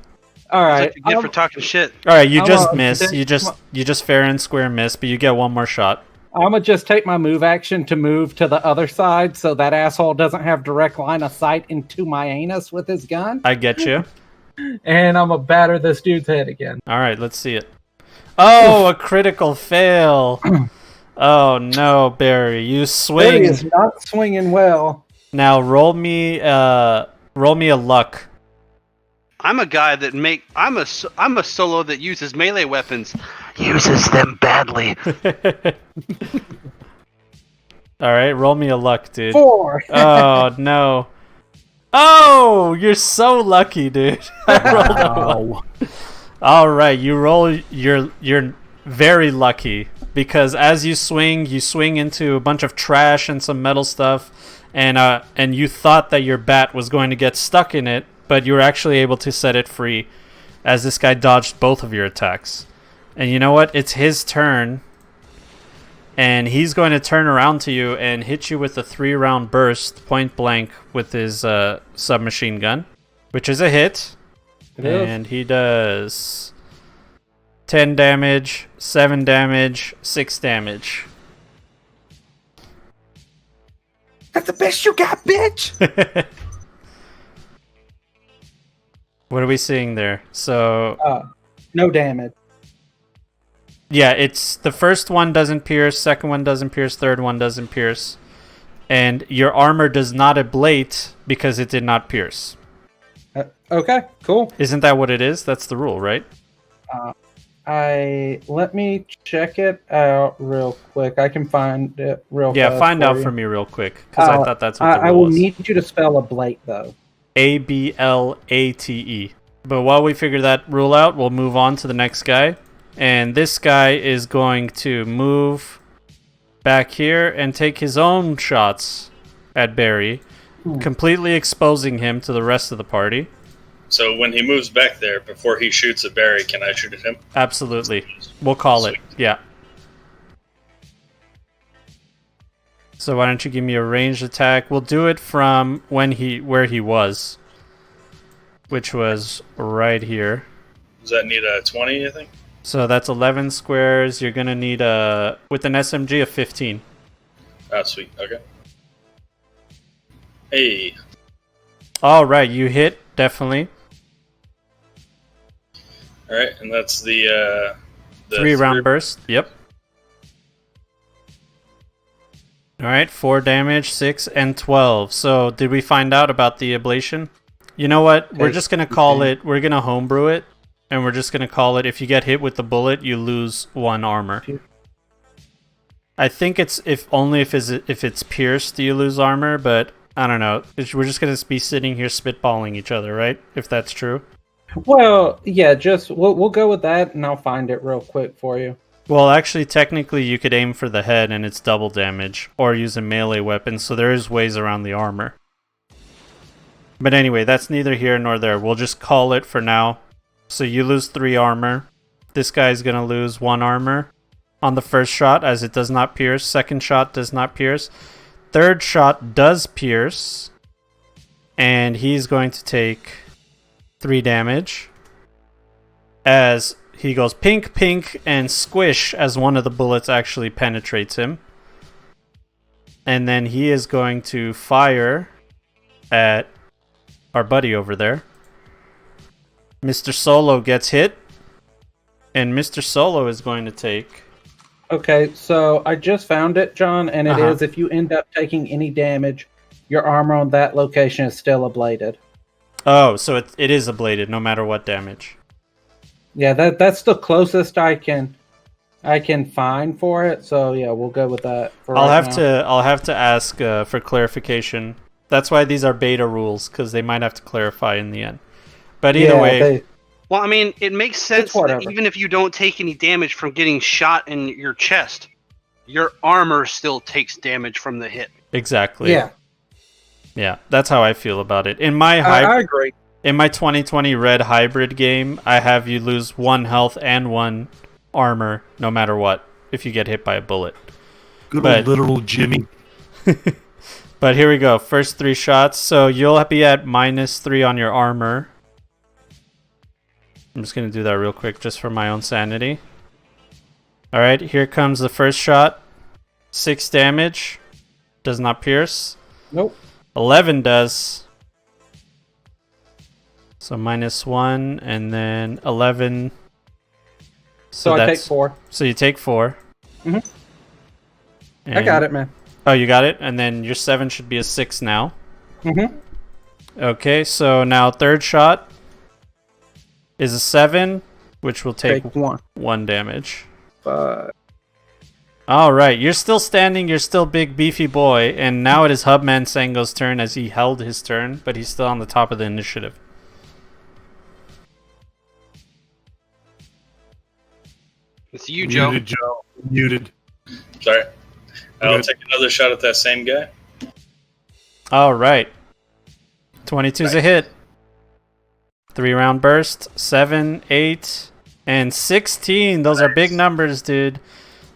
All
That's
right.
what you get for talking shit.
All right, you
I'm
just
a-
miss. You just fair and square miss, but you get one more shot.
I'm gonna just take my move action to move to the other side, so that asshole doesn't have direct line of sight into my anus with his gun.
I get you.
And I'm gonna batter this dude's head again.
All right, let's see it. Oh, a critical fail. Oh no, Barry, you
Barry
swing.
is not swinging well.
Now roll me a luck.
I'm a guy that I'm a solo that uses melee weapons. Uses them badly.
All right, roll me a luck, dude.
4.
Oh no. Oh, you're so lucky, dude. I rolled a 1. All right, you roll. You're very lucky because as you swing into a bunch of trash and some metal stuff, and you thought that your bat was going to get stuck in it, but you were actually able to set it free, as this guy dodged both of your attacks. And you know what? It's his turn. And he's going to turn around to you and hit you with a 3-round burst, point blank, with his submachine gun, which is a hit. And he does 10 damage, 7 damage, 6 damage.
That's the best you got, bitch!
What are we seeing there? So...
no damage.
Yeah, it's the first one doesn't pierce, second one doesn't pierce, third one doesn't pierce. And your armor does not ablate because it did not pierce.
Okay, cool.
Isn't that what it is? That's the rule, right?
Let me check it out real quick. I can find it real fast.
Yeah, find out for me real quick, because I thought that's what the rule
I will
was.
need you to spell ablate, though.
ABLATE. But while we figure that rule out, we'll move on to the next guy. And this guy is going to move back here and take his own shots at Barry, completely exposing him to the rest of the party.
So when he moves back there, before he shoots at Barry, can I shoot at him?
Absolutely. We'll call it. Yeah. So why don't you give me a ranged attack? We'll do it from where he was, which was right here.
Does that need a 20, I think?
So that's 11 squares. You're going to need with an SMG, a 15.
Oh, sweet. Okay. Hey.
All right, you hit, definitely.
All right, and that's the
3-round burst. Yep. All right, 4 damage, 6, and 12. So did we find out about the ablation? You know what? We're just going to call it, we're going to homebrew it. And we're just going to call it, if you get hit with the bullet, you lose 1 armor. I think it's if it's pierced, you lose armor, but I don't know. We're just going to be sitting here spitballing each other, right? If that's true.
Well, yeah, we'll go with that, and I'll find it real quick for you.
Well, actually, technically, you could aim for the head, and it's double damage, or use a melee weapon, so there is ways around the armor. But anyway, that's neither here nor there. We'll just call it for now. So you lose 3 armor. This guy's going to lose 1 armor on the first shot, as it does not pierce. Second shot does not pierce. Third shot does pierce. And he's going to take 3 damage. As he goes pink, pink, and squish as one of the bullets actually penetrates him. And then he is going to fire at our buddy over there. Mr. Solo gets hit, and Mr. Solo is going to take...
Okay, so I just found it, John, and it is if you end up taking any damage, your armor on that location is still ablated.
Oh, so it is ablated no matter what damage.
Yeah, that's the closest I can find for it. So yeah, we'll go with that.
I'll have to ask for clarification. That's why these are beta rules, because they might have to clarify in the end. But either way...
Well, I mean, it makes sense that even if you don't take any damage from getting shot in your chest, your armor still takes damage from the hit.
Exactly.
Yeah.
Yeah, that's how I feel about it. I
agree.
In my 2020 Red Hybrid game, I have you lose 1 health and 1 armor no matter what if you get hit by a bullet.
Good old literal Jimmy.
But here we go. First 3 shots. So you'll be at -3 on your armor. I'm just going to do that real quick just for my own sanity. Alright, here comes the first shot. 6 damage. Does not pierce.
Nope.
11 does. So -1 and then 11.
So I take 4.
So you take 4.
Mm-hmm. I got it, man.
Oh, you got it? And then your 7 should be a 6 now.
Mm-hmm.
Okay, so now third shot is a 7, which will take 1 damage.
5.
All right, you're still standing. You're still big, beefy boy. And now it is Hubman Sango's turn, as he held his turn, but he's still on the top of the initiative.
It's you, Joe.
Muted, Joe. Muted.
Sorry. I'll take another shot at that same guy.
All right. 22's a hit. 3-round burst. 7, 8, and 16. Those are big numbers, dude.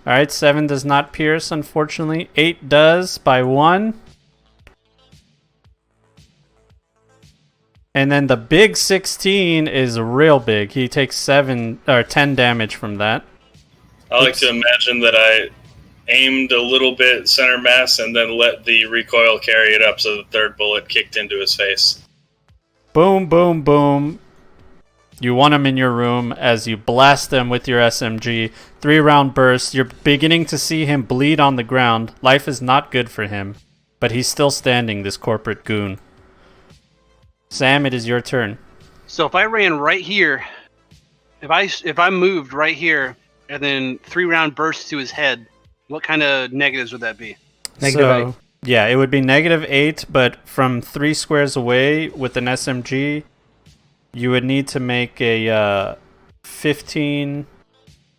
All right, 7 does not pierce, unfortunately. 8 does by 1. And then the big 16 is real big. He takes 7 or 10 damage from that.
I like to imagine that I aimed a little bit center mass and then let the recoil carry it up so the third bullet kicked into his face.
Boom, boom, boom. You want him in your room as you blast him with your SMG. 3-round burst. You're beginning to see him bleed on the ground. Life is not good for him, but he's still standing, this corporate goon. Sam, it is your turn.
So if I ran right here, if I moved right here and then 3-round burst to his head, what kind of negatives would that be?
-8.
Yeah, it would be -8, but from 3 squares away with an SMG, you would need to make a 15.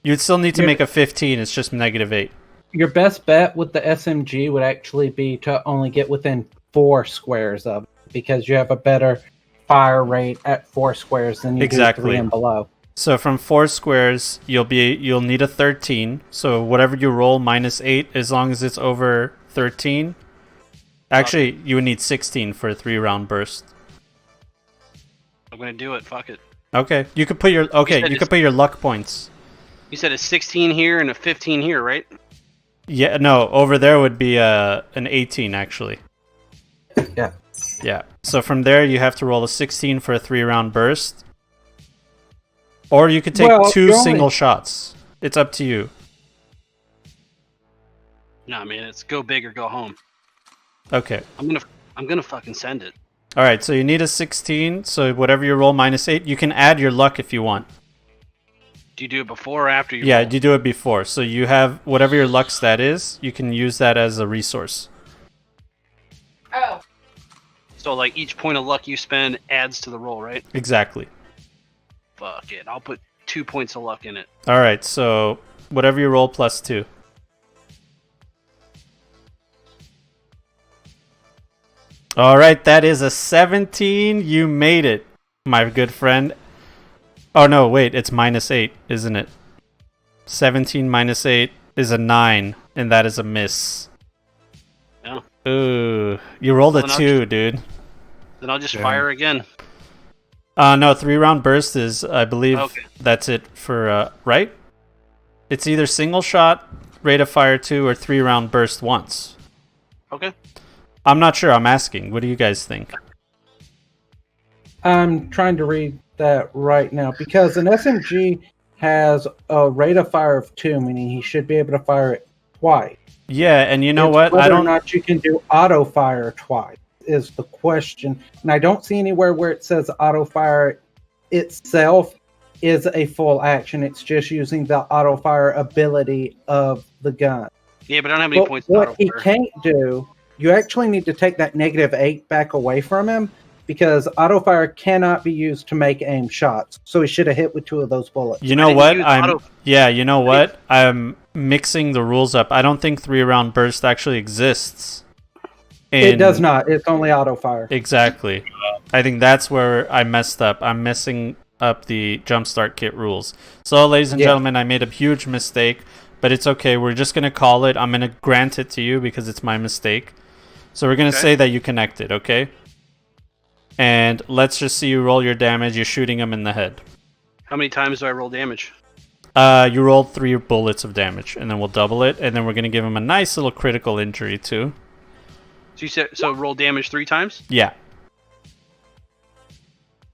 You'd still need to make a 15. It's just -8.
Your best bet with the SMG would actually be to only get within 4 squares of it, because you have a better fire rate at 4 squares than you do 3 and below.
So from 4 squares, you'll need a 13. So whatever you roll -8, as long as it's over 13. Actually, you would need 16 for a 3-round burst.
I'm gonna do it. Fuck it.
Okay, you could put your luck points.
You said a 16 here and a 15 here, right?
Yeah, no, over there would be an 18 actually.
Yeah.
Yeah. So from there, you have to roll a 16 for a 3-round burst. Or you could take 2 single shots. It's up to you.
Nah, man, it's go big or go home.
Okay.
I'm gonna fucking send it.
All right. So you need a 16. So whatever you roll -8, you can add your luck if you want.
Do you do it before or after you?
Yeah,
roll?
you do it before. So you have whatever your luck stat is. You can use that as a resource.
Oh.
So like each point of luck you spend adds to the roll, right?
Exactly.
Fuck it. I'll put 2 points of luck in it.
All right. So whatever you roll +2. All right, that is a 17. You made it, my good friend. Oh, no, wait, it's -8, isn't it? 17 -8 is a 9, and that is a miss.
Yeah.
Ooh, you rolled a 2, dude.
Then I'll just fire again.
No, 3-round burst is, I believe,
Okay.
that's it for, right? It's either single shot, rate of fire 2, or 3-round burst once.
Okay.
I'm not sure, I'm asking. What do you guys think?
I'm trying to read that right now, because an SMG has a rate of fire of 2, meaning he should be able to fire it twice.
Yeah, and you know what?
Whether or not you can do auto fire twice is the question. And I don't see anywhere where it says auto fire itself is a full action. It's just using the auto fire ability of the gun.
Yeah, but I don't have any
But
points.
what he can't do, you actually need to take that -8 back away from him, because auto fire cannot be used to make aim shots. So he should have hit with 2 of those bullets.
You know what? You know what? I'm mixing the rules up. I don't think 3-round burst actually exists.
It does not. It's only auto fire.
Exactly. I think that's where I messed up. I'm messing up the jumpstart kit rules. So, ladies and gentlemen, I made a huge mistake, but it's okay. We're just going to call it. I'm going to grant it to you because it's my mistake. So we're going to say that you connected, okay? And let's just see you roll your damage. You're shooting him in the head.
How many times do I roll damage?
You rolled 3 bullets of damage, and then we'll double it, and then we're going to give him a nice little critical injury, too.
So you said roll damage 3 times?
Yeah.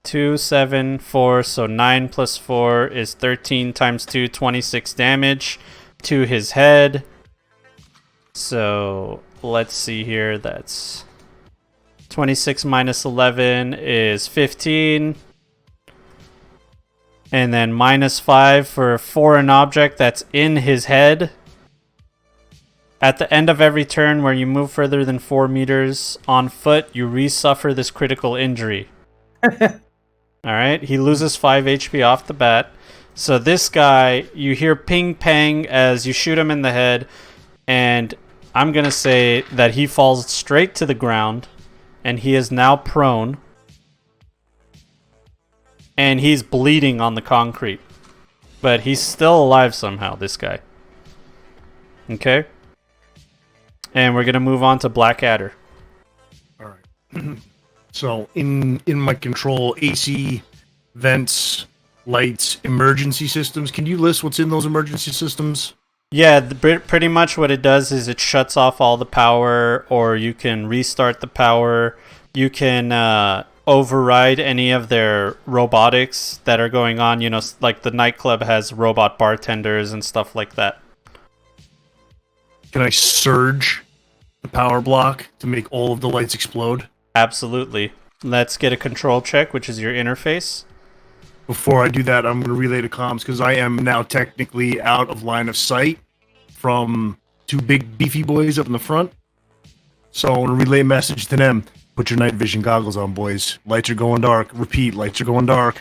2, 7, 4, so 9 plus 4 is 13 times 2, 26 damage to his head. So, let's see here, that's 26 minus 11 is 15. And then minus 5 for a foreign object that's in his head. At the end of every turn where you move further than 4 meters on foot, you resuffer this critical injury. Alright, he loses 5 HP off the bat. So this guy, you hear ping pang as you shoot him in the head, and I'm going to say that he falls straight to the ground, and he is now prone. And he's bleeding on the concrete. But he's still alive somehow, this guy. Okay. And we're gonna move on to Blackadder.
All right. So in my control, AC, vents, lights, emergency systems. Can you list what's in those emergency systems?
Yeah, pretty much what it does is it shuts off all the power, or you can restart the power. You can override any of their robotics that are going on. You know, like the nightclub has robot bartenders and stuff like that.
Can I surge the power block to make all of the lights explode?
Absolutely. Let's get a control check, which is your interface.
Before I do that, I'm going to relay to comms because I am now technically out of line of sight from two big beefy boys up in the front. So I want to relay a message to them. Put your night vision goggles on, boys. Lights are going dark. Repeat, lights are going dark.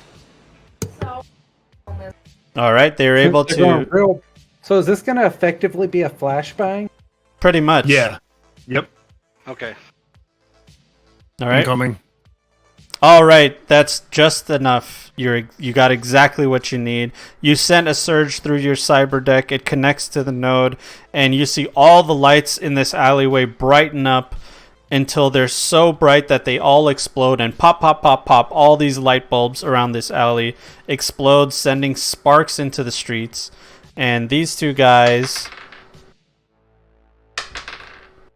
All right, they're able to...
So is this going to effectively be a flashbang?
Pretty much.
Yeah. Yep.
Okay.
All right.
Incoming.
All right, that's just enough. You got exactly what you need. You sent a surge through your cyber deck. It connects to the node, and you see all the lights in this alleyway brighten up until they're so bright that they all explode and pop, pop, pop, pop. All these light bulbs around this alley explode, sending sparks into the streets. And these two guys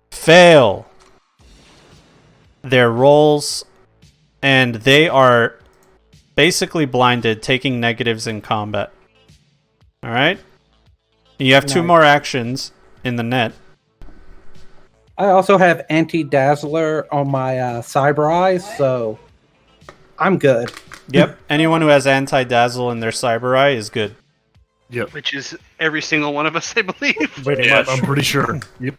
fail their rolls, and they are basically blinded, taking negatives in combat. Alright? You have two more actions in the net.
I also have anti-dazzler on my cyber eyes, so I'm good.
Yep. Anyone who has anti-dazzle in their cyber eye is good.
Yep.
Which is every single one of us, I believe.
Pretty
Yeah,
much.
I'm pretty sure. Yep.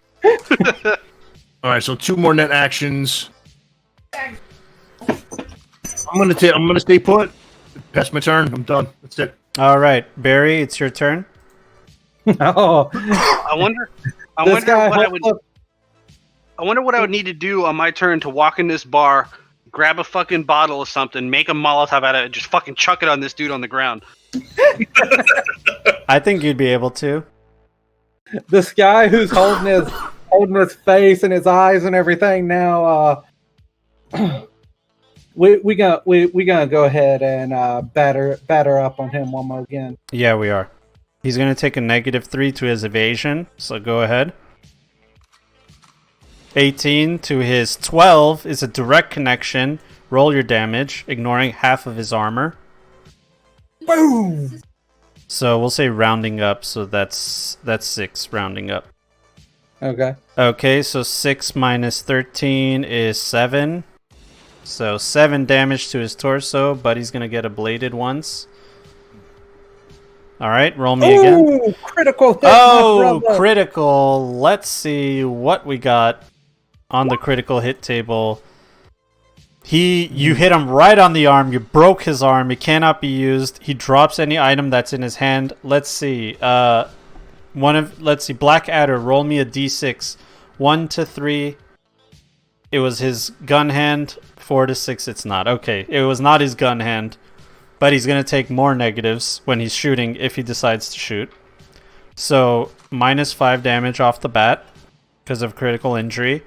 All right, so two more net actions. I'm gonna stay put. That's my turn. I'm done. That's it.
Alright, Barry, it's your turn.
Oh,
I wonder
this guy
I wonder what I would need to do on my turn to walk in this bar, grab a fucking bottle of something, make a Molotov out of it, and just fucking chuck it on this dude on the ground.
I think you'd be able to.
this guy who's holding his face and his eyes and everything now. We gonna go ahead and batter up on him one more again.
Yeah, we are. He's going to take a -3 to his evasion, so go ahead. 18 to his 12 is a direct connection. Roll your damage, ignoring half of his armor.
Boom!
So we'll say rounding up, so that's 6 rounding up.
Okay.
Okay, so 6 minus 13 is 7. So 7 damage to his torso, but he's going to get ablated once. Alright, roll me again.
Ooh, critical hit.
Oh, critical. Let's see what we got on the critical hit table. You hit him right on the arm. You broke his arm. It cannot be used. He drops any item that's in his hand. Let's see. Blackadder, roll me a d6. 1 to 3. It was his gun hand. 4 to 6, it's not. Okay, it was not his gun hand. But he's going to take more negatives when he's shooting if he decides to shoot. So, -5 damage off the bat because of critical injury.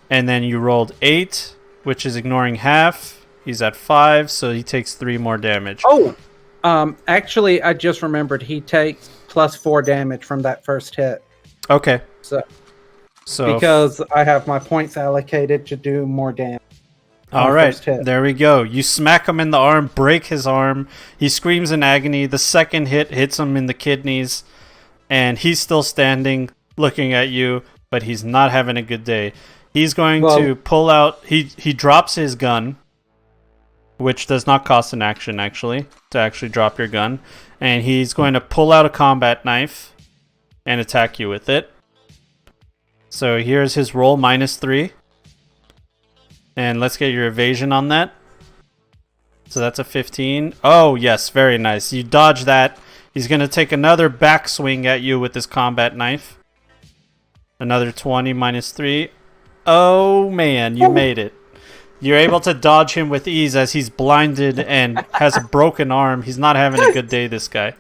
And then you rolled 8, which is ignoring half. He's at 5, so he takes 3 more damage.
Oh, actually, I just remembered he takes +4 damage from that first hit.
Okay.
So because I have my points allocated to do more damage.
All right, there we go. You smack him in the arm, break his arm. He screams in agony. The second hit hits him in the kidneys, and he's still standing, looking at you, but he's not having a good day. He's going to pull out. He drops his gun, which does not cost an action actually to actually drop your gun, and he's going to pull out a combat knife and attack you with it. So here's his roll, -3. And let's get your evasion on that. So that's a 15. Oh, yes. Very nice. You dodge that. He's going to take another backswing at you with this combat knife. Another 20 -3. Oh, man. You made it. You're able to dodge him with ease as he's blinded and has a broken arm. He's not having a good day, this guy.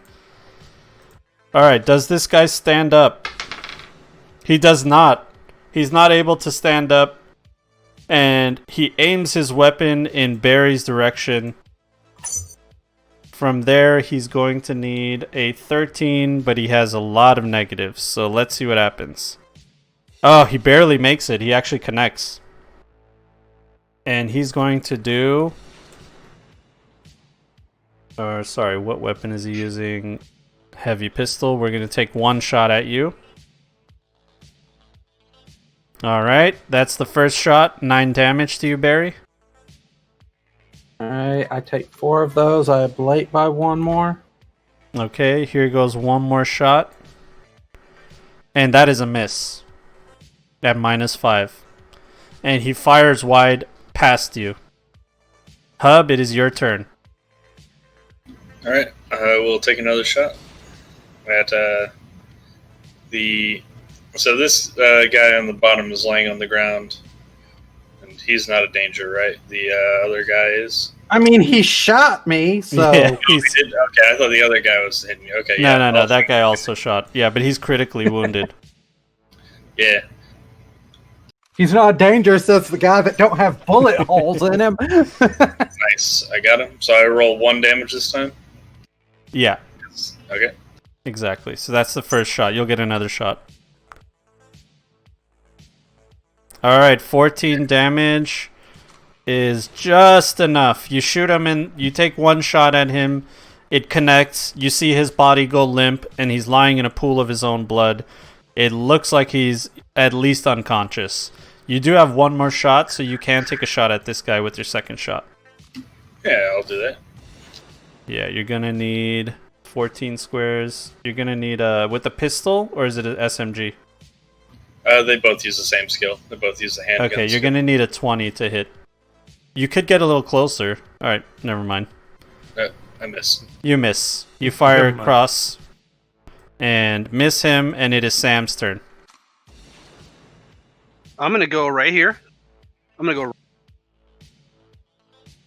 All right. Does this guy stand up? He does not. He's not able to stand up. And he aims his weapon in Barry's direction. From there, he's going to need a 13, but he has a lot of negatives. So let's see what happens. Oh, he barely makes it. He actually connects. And he's going to do... Or, sorry, what weapon is he using? Heavy pistol. We're going to take one shot at you. Alright, that's the first shot. 9 damage to you, Barry.
Alright, I take 4 of those. I ablate by 1 more.
Okay, here goes one more shot. And that is a miss. At -5. And he fires wide past you. Hub, it is your turn.
Alright, we'll take another shot at the... So this guy on the bottom is laying on the ground, and he's not a danger, right? The other guy is?
I mean, he shot me, so...
Yeah,
Oh, he did? Okay, I thought the other guy was hitting you. Okay, yeah.
No, that guy also shot. Yeah, but he's critically wounded.
Yeah.
He's not dangerous, that's the guy that don't have bullet holes in him.
Nice. I got him. So I roll 1 damage this time?
Yeah,
Okay.
exactly. So that's the first shot. You'll get another shot. Alright, 14 damage is just enough. You shoot him and you take one shot at him. It connects. You see his body go limp and he's lying in a pool of his own blood. It looks like he's at least unconscious. You do have one more shot, so you can take a shot at this guy with your second shot.
Yeah, I'll do that.
Yeah, you're gonna need 14 squares. You're gonna need with a pistol, or is it an SMG?
They both use the same skill. They both use the handgun.
Okay, you're gonna need a 20 to hit. You could get a little closer. Alright, never mind.
I miss.
You miss. You fire
Never mind.
across and miss him, and it is Sam's turn.
I'm gonna go right here. I'm gonna go,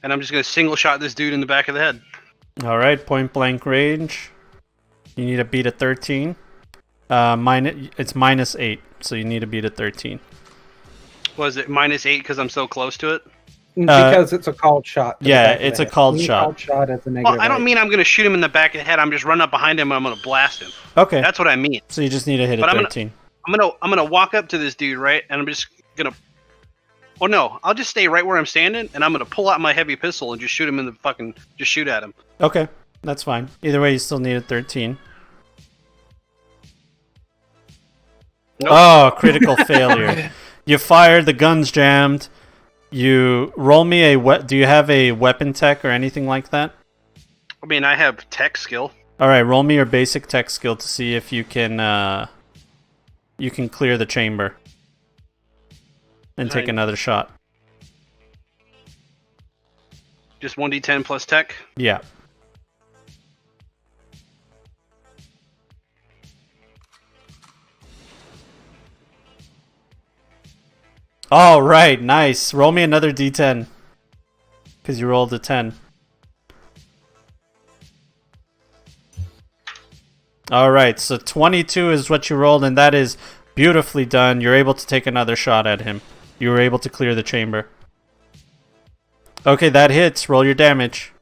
and I'm just gonna single shot this dude in the back of the head.
Alright, point blank range. You need to beat a 13. It's -8, so you need to beat a 13.
Was it -8 because I'm so close to it?
Because it's a called shot. to the
yeah,
back of the
it's a
head.
called
Any
shot.
Called shot is a negative
Well, I don't
8.
mean I'm gonna shoot him in the back of the head. I'm just running up behind him and I'm gonna blast him.
Okay,
That's what I mean.
so you just need to hit a
But
13.
I'm gonna walk up to this dude, right? And I'm just gonna. Oh no! I'll just stay right where I'm standing, and I'm gonna pull out my heavy pistol and just shoot him in the fucking. Just shoot at him.
Okay, that's fine. Either way, you still need a 13.
Nope.
Oh, critical failure. You fired, the gun's jammed. You roll me a do you have a weapon tech or anything like that?
I mean, I have tech skill.
Alright, roll me your basic tech skill to see if you can clear the chamber. And take
Right.
another shot.
Just 1d10 plus tech.
Yeah. All right, nice. Roll me another d10. Because you rolled a 10. All right, so 22 is what you rolled, and that is beautifully done. You're able to take another shot at him. You were able to clear the chamber. Okay, that hits. Roll your damage.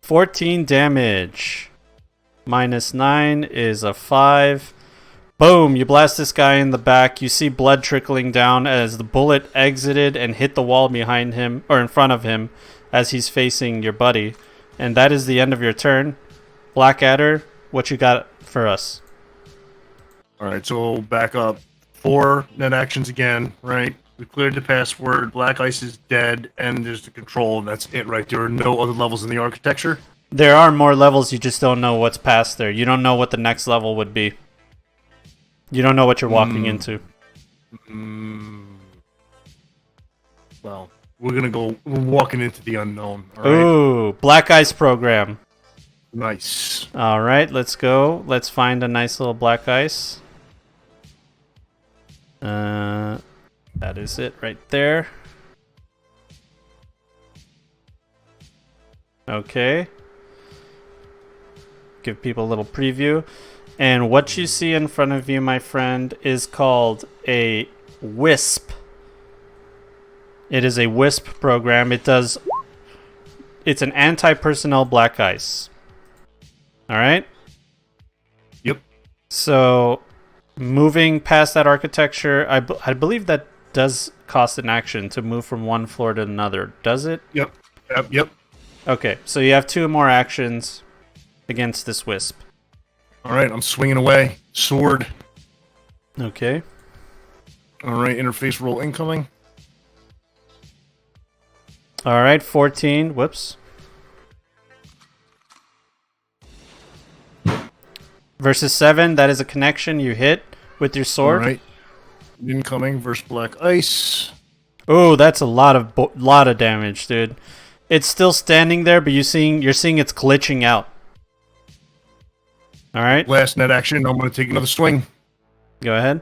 14 damage. -9 is a 5. Boom! You blast this guy in the back. You see blood trickling down as the bullet exited and hit the wall behind him, or in front of him, as he's facing your buddy. And that is the end of your turn. Blackadder, what you got for us?
All right, so back up. 4 net actions again, right? We cleared the password. Black Ice is dead, and there's the control, and that's it, right? There are no other levels in the architecture.
There are more levels, you just don't know what's past there. You don't know what the next level would be. You don't know what you're walking into.
Well, we're walking into the unknown. All right?
Ooh, Black Ice program.
Nice.
All right, let's go. Let's find a nice little black ice. That is it right there. Okay. Give people a little preview. And what you see in front of you, my friend, is called a WISP. It is a WISP program. It's an anti-personnel black ice. All right?
Yep.
So, moving past that architecture, I believe that does cost an action to move from one floor to another. Does it?
Yep.
Okay, so you have 2 more actions against this WISP.
All right, I'm swinging away. Sword.
Okay.
All right, interface roll incoming.
All right, 14. Whoops. Versus 7, that is a connection you hit with your sword.
All right. Incoming versus black ice.
Oh, that's a lot of damage, dude. It's still standing there, but you're seeing it's glitching out. All right.
Last net action. I'm going to take another swing.
Go ahead.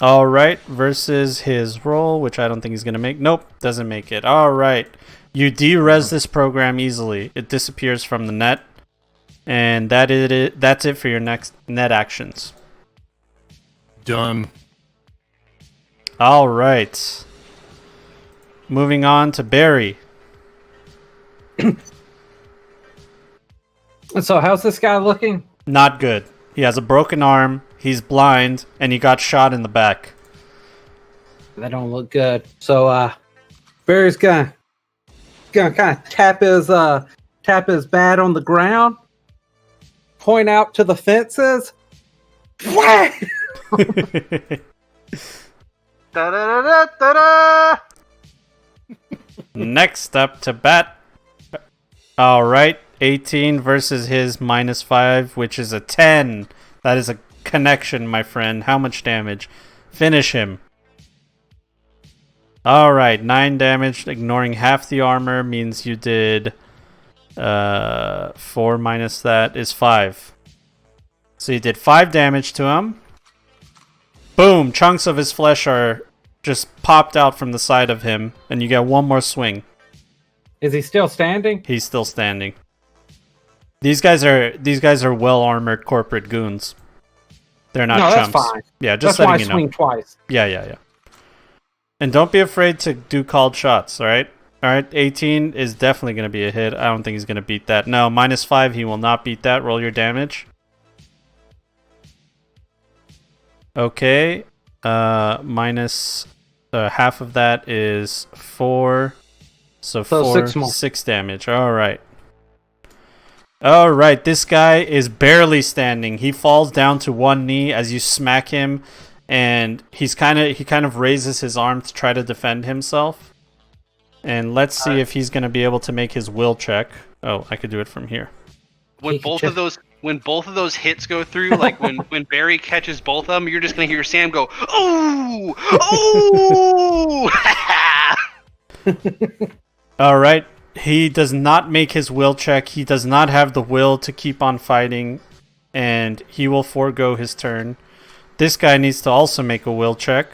All right, versus his roll, which I don't think he's going to make. Nope, doesn't make it. All right. You de-res this program easily. It disappears from the net. And that's it for your next net actions.
Done.
All right. Moving on to Barry.
So how's this guy looking?
Not good. He has a broken arm, he's blind, and he got shot in the back.
That don't look good. So Barry's gonna kind of tap his bat on the ground, point out to the fences.
Da-da-da-da-da-da!
Next up to bat. All right, 18 versus his -5, which is a 10. That is a connection, my friend. How much damage? Finish him. All right, 9 damage. Ignoring half the armor means you did 4 minus that is 5. So you did 5 damage to him. Boom! Chunks of his flesh are just popped out from the side of him, and you get 1 more swing.
Is he still standing?
He's still standing. These guys are well armored corporate goons. They're not chumps.
That's fine.
Yeah, just
that's why I
letting you know.
swing twice.
Yeah. And don't be afraid to do called shots, alright? Alright, 18 is definitely going to be a hit. I don't think he's going to beat that. No, -5, he will not beat that. Roll your damage. Okay. Minus half of that is 4. So 4, 6 damage. Alright. Alright, this guy is barely standing. He falls down to 1 knee as you smack him, and he kind of raises his arm to try to defend himself. And let's see if he's going to be able to make his will check. Oh, I could do it from here.
When both of those hits go through, like when Barry catches both of them, you're just gonna hear Sam go, "Oh, oh!"
All right. He does not make his will check. He does not have the will to keep on fighting, and he will forego his turn. This guy needs to also make a will check.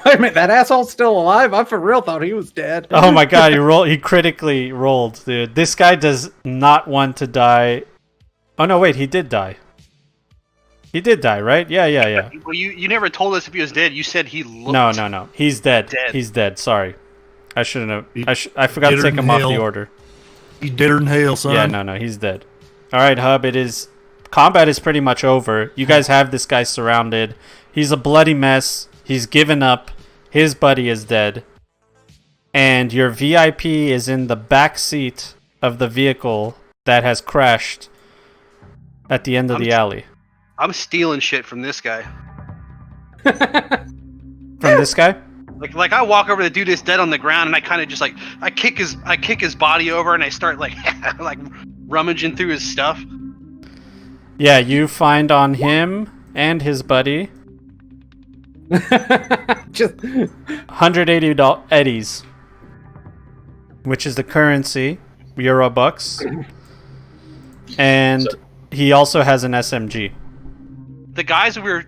Wait a minute, that asshole's still alive? I for real thought he was dead.
Oh my god, he critically rolled, dude. This guy does not want to die. Oh no, wait, he did die. He did die, right? Yeah.
Well, you never told us if he was dead. You said he looked.
No. He's dead. He's dead. Sorry. I shouldn't have. I forgot to take him off the order.
He's deader than hail, son.
Yeah, no, he's dead. All right, Hub. Combat is pretty much over. You guys have this guy surrounded. He's a bloody mess. He's given up. His buddy is dead. And your VIP is in the back seat of the vehicle that has crashed at the end of the alley.
I'm stealing shit from this guy.
From this guy?
Like I walk over to the dude that's dead on the ground, and I kind of just like I kick his body over, and I start like like rummaging through his stuff.
Yeah, you find on him and his buddy
Just
180 eddies, which is the currency, Euro bucks, and he also has an SMG.
The guys we're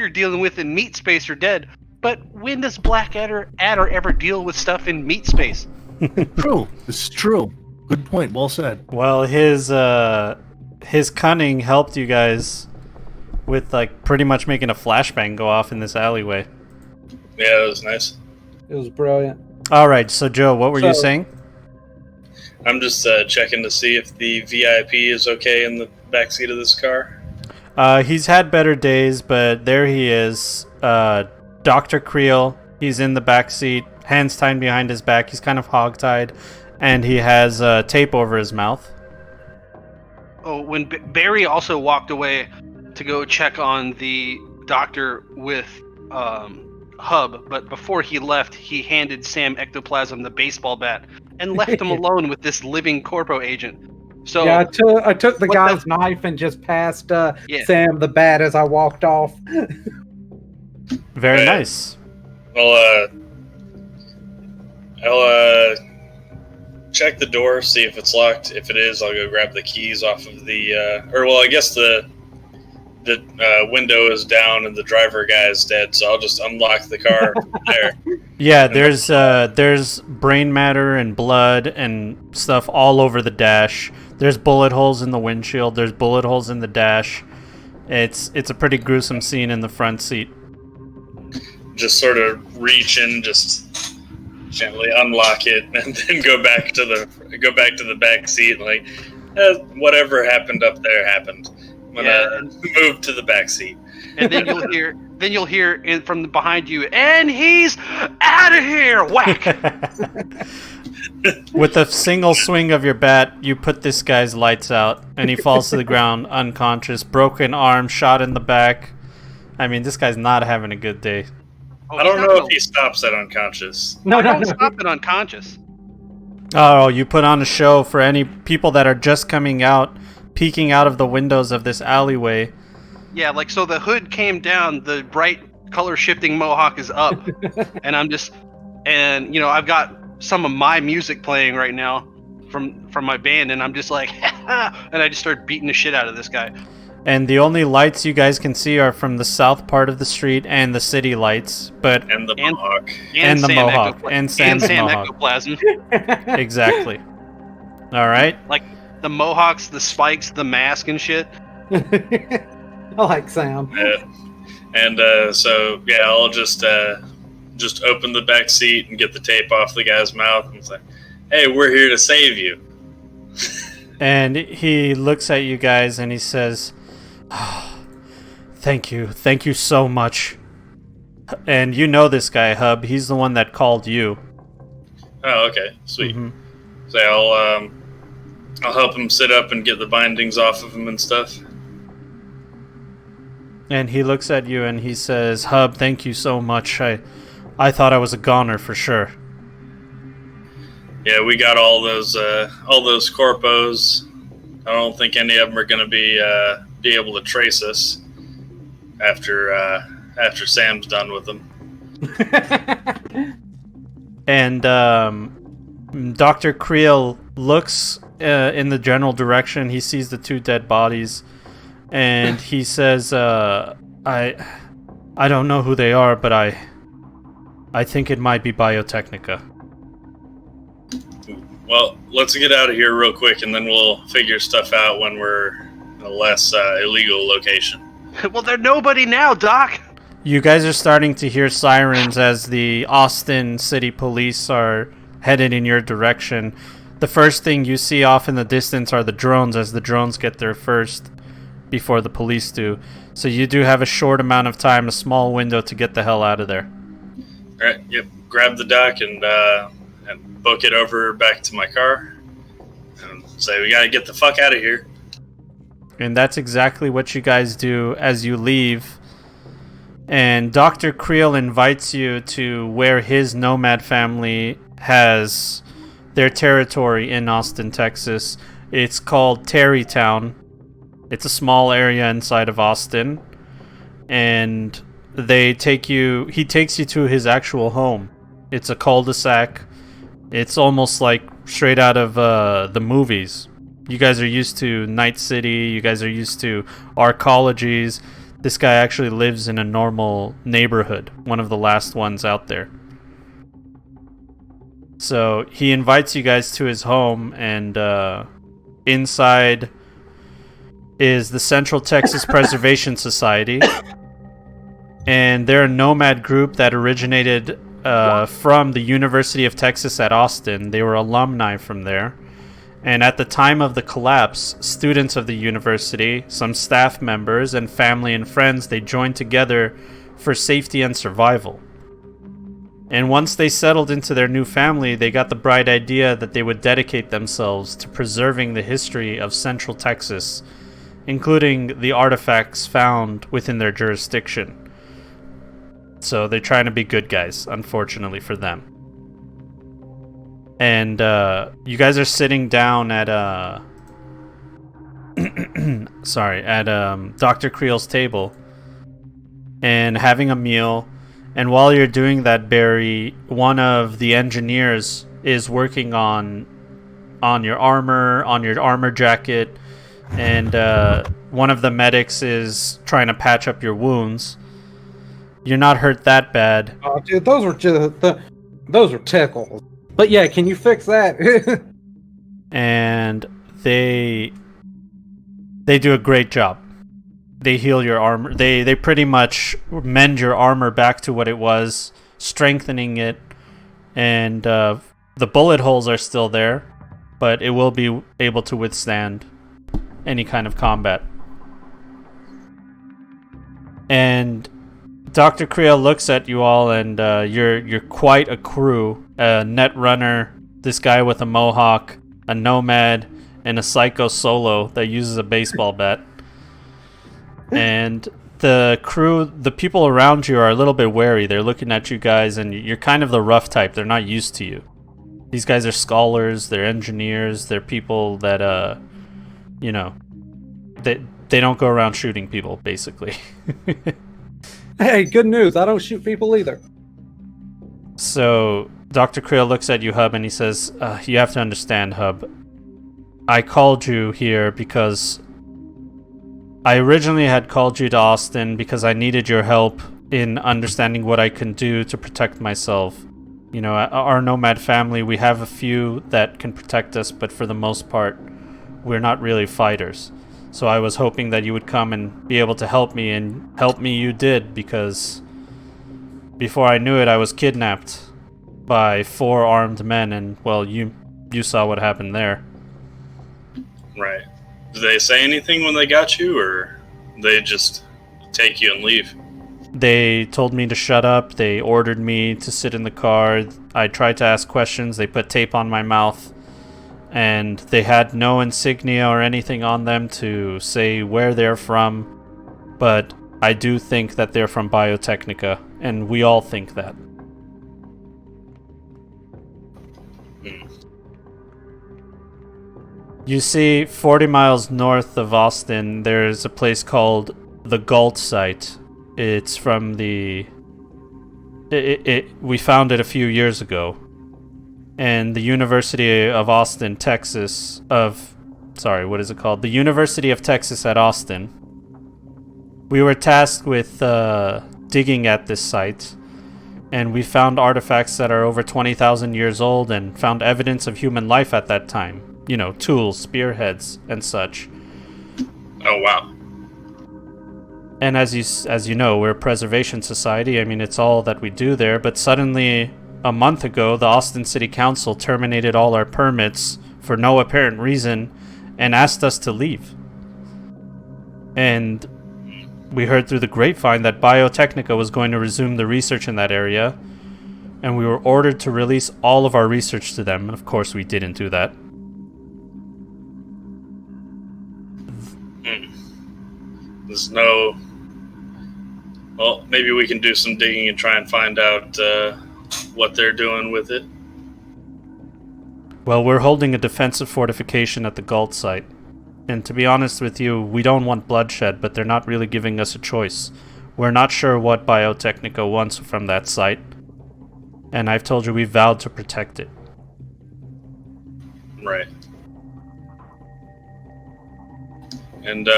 dealing with in meat space are dead. But when does Blackadder ever deal with stuff in meat space?
True. This is true. Good point. Well said.
Well, his his cunning helped you guys with like pretty much making a flashbang go off in this alleyway.
Yeah, it was nice.
It was brilliant.
All right, so Joe, what were you saying?
I'm just checking to see if the VIP is okay in the backseat of this car.
He's had better days, but there he is. Dr. Creel, he's in the back seat, hands tied behind his back. He's kind of hogtied, and he has tape over his mouth.
Oh, when Barry also walked away to go check on the doctor with Hub, but before he left, he handed Sam Ectoplasm the baseball bat and left him alone with this living corpo agent. So
yeah, I took the guy's knife and just passed Sam the bat as I walked off.
Very nice.
I'll check the door, see if it's locked. If it is, I'll go grab the keys off of the I guess the window is down and the driver guy is dead, so I'll just unlock the car from there.
Yeah, there's brain matter and blood and stuff all over the dash. There's bullet holes in the windshield. There's bullet holes in the dash. It's a pretty gruesome scene in the front seat.
Just sort of reach in, just gently unlock it, and then go back to the back seat. Like, whatever happened up there happened. I'm gonna move to the back seat.
And then you'll hear from behind you, and he's out of here! Whack!
With a single swing of your bat, you put this guy's lights out, and he falls to the ground unconscious, broken arm, shot in the back. I mean, this guy's not having a good day.
Oh,
I don't know if he stops at unconscious.
No, don't stop at unconscious.
Oh, you put on a show for any people that are just coming out, peeking out of the windows of this alleyway.
Yeah, like, so the hood came down, the bright color shifting mohawk is up, and I've got some of my music playing right now from my band, and I'm just like, and I just start beating the shit out of this guy.
And the only lights you guys can see are from the south part of the street and the city lights,
and the mohawk.
And the mohawk. And Sam's
Sam
mohawk.
Ectoplasm.
Exactly. All right.
Like the mohawks, the spikes, the mask and shit.
I like Sam.
And I'll just open the back seat and get the tape off the guy's mouth and say, "Hey, we're here to save you."
And he looks at you guys and he says, "Oh, thank you so much." And you know this guy, Hub. He's the one that called you.
Oh, okay, sweet.
Mm-hmm.
So I'll help him sit up and get the bindings off of him and stuff.
And he looks at you and he says, "Hub, thank you so much. I thought I was a goner for sure."
Yeah, we got all those corpos. I don't think any of them are going to be able to trace us after Sam's done with them.
And Dr. Creel looks in the general direction. He sees the two dead bodies, and he says, "I don't know who they are, but I think it might be Biotechnica."
Well, let's get out of here real quick, and then we'll figure stuff out when we're in a less illegal location.
Well, they're nobody now, Doc.
You guys are starting to hear sirens as the Austin City Police are headed in your direction. The first thing you see off in the distance are the drones, as the drones get there first before the police do. So you do have a short amount of time, a small window to get the hell out of there.
All right, yep. Grab the dock and book it over back to my car and say we gotta get the fuck out of here.
And that's exactly what you guys do as you leave. And Dr. Creel invites you to where his nomad family has their territory in Austin, Texas. It's called Terrytown. It's a small area inside of Austin. And he takes you to his actual home. It's a cul-de-sac. It's almost like straight out of the movies. You guys are used to Night City. You guys are used to arcologies. This guy actually lives in a normal neighborhood, one of the last ones out there. So he invites you guys to his home, and inside is the Central Texas Preservation Society, and they're a nomad group that originated from the University of Texas at Austin. They were alumni from there. And at the time of the collapse, students of the university, some staff members, and family and friends, they joined together for safety and survival. And once they settled into their new family, they got the bright idea that they would dedicate themselves to preserving the history of Central Texas, including the artifacts found within their jurisdiction. So they're trying to be good guys, unfortunately for them. And you guys are sitting down at Dr. Creel's table and having a meal. And while you're doing that, Barry, one of the engineers is working on your armor jacket, and one of the medics is trying to patch up your wounds. You're not hurt that bad.
Oh, dude, those were tickles. But yeah, can you fix that?
And they do a great job. They heal your armor. They pretty much mend your armor back to what it was, strengthening it, and the bullet holes are still there, but it will be able to withstand any kind of combat. And Dr. Creel looks at you all, and you're quite a crew. A net runner, this guy with a mohawk, a nomad, and a psycho solo that uses a baseball bat. And the crew, the people around you are a little bit wary. They're looking at you guys, and you're kind of the rough type. They're not used to you. These guys are scholars, they're engineers, they're people that, they don't go around shooting people, basically.
Hey, good news. I don't shoot people either.
So Dr. Creel looks at you, Hub, and he says, you have to understand, Hub. I called you here because I originally had called you to Austin because I needed your help in understanding what I can do to protect myself. You know, our nomad family, we have a few that can protect us, but for the most part, we're not really fighters. So I was hoping that you would come and be able to help me, and help me you did, because before I knew it, I was kidnapped by 4 armed men, and, well, you saw what happened there.
Right. Did they say anything when they got you, or they just take you and leave?
They told me to shut up. They ordered me to sit in the car. I tried to ask questions. They put tape on my mouth. And they had no insignia or anything on them to say where they're from. But I do think that they're from Biotechnica. And we all think that. You see, 40 miles north of Austin, there's a place called the Galt Site. It's from the... we found it a few years ago. And the University of Austin, Texas... what is it called? The University of Texas at Austin. We were tasked with digging at this site. And we found artifacts that are over 20,000 years old and found evidence of human life at that time. You know, tools, spearheads, and such.
Oh, wow.
And as you know, we're a preservation society. I mean, it's all that we do there. But suddenly, a month ago, the Austin City Council terminated all our permits for no apparent reason and asked us to leave. And we heard through the grapevine that Biotechnica was going to resume the research in that area. And we were ordered to release all of our research to them. And of course, we didn't do that.
There's no... Well, maybe we can do some digging and try and find out what they're doing with it.
Well, we're holding a defensive fortification at the Galt site. And to be honest with you, we don't want bloodshed, but they're not really giving us a choice. We're not sure what Biotechnica wants from that site. And I've told you we vowed to protect it.
Right. And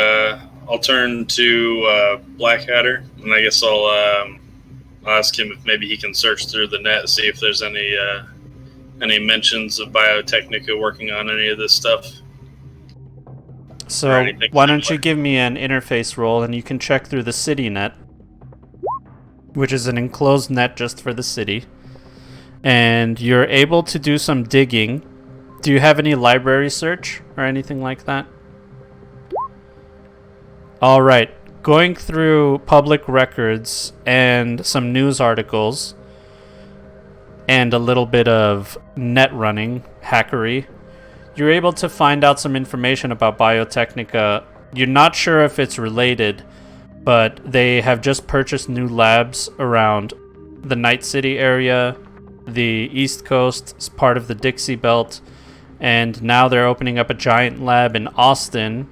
I'll turn to Blackadder, and I guess I'll ask him if maybe he can search through the net, see if there's any mentions of Biotechnica working on any of this stuff.
So
anything
why don't you
similar.
give me an interface roll and you can check through the city net, which is an enclosed net just for the city. And you're able to do some digging. Do you have any library search or anything like that? All right. Going through public records and some news articles and a little bit of net running, hackery, you're able to find out some information about Biotechnica. You're not sure if it's related, but they have just purchased new labs around the Night City area, the East Coast, is part of the Dixie Belt, and now they're opening up a giant lab in Austin,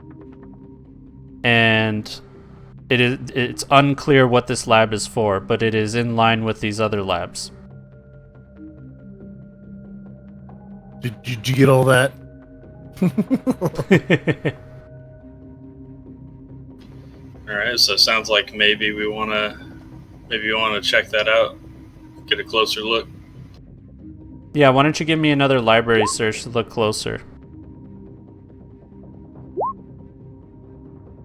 and it's unclear what this lab is for, but it is in line with these other labs.
Did you get all that?
All right, so it sounds like maybe you want to check that out, get a closer look.
Yeah, why don't you give me another library search to look closer?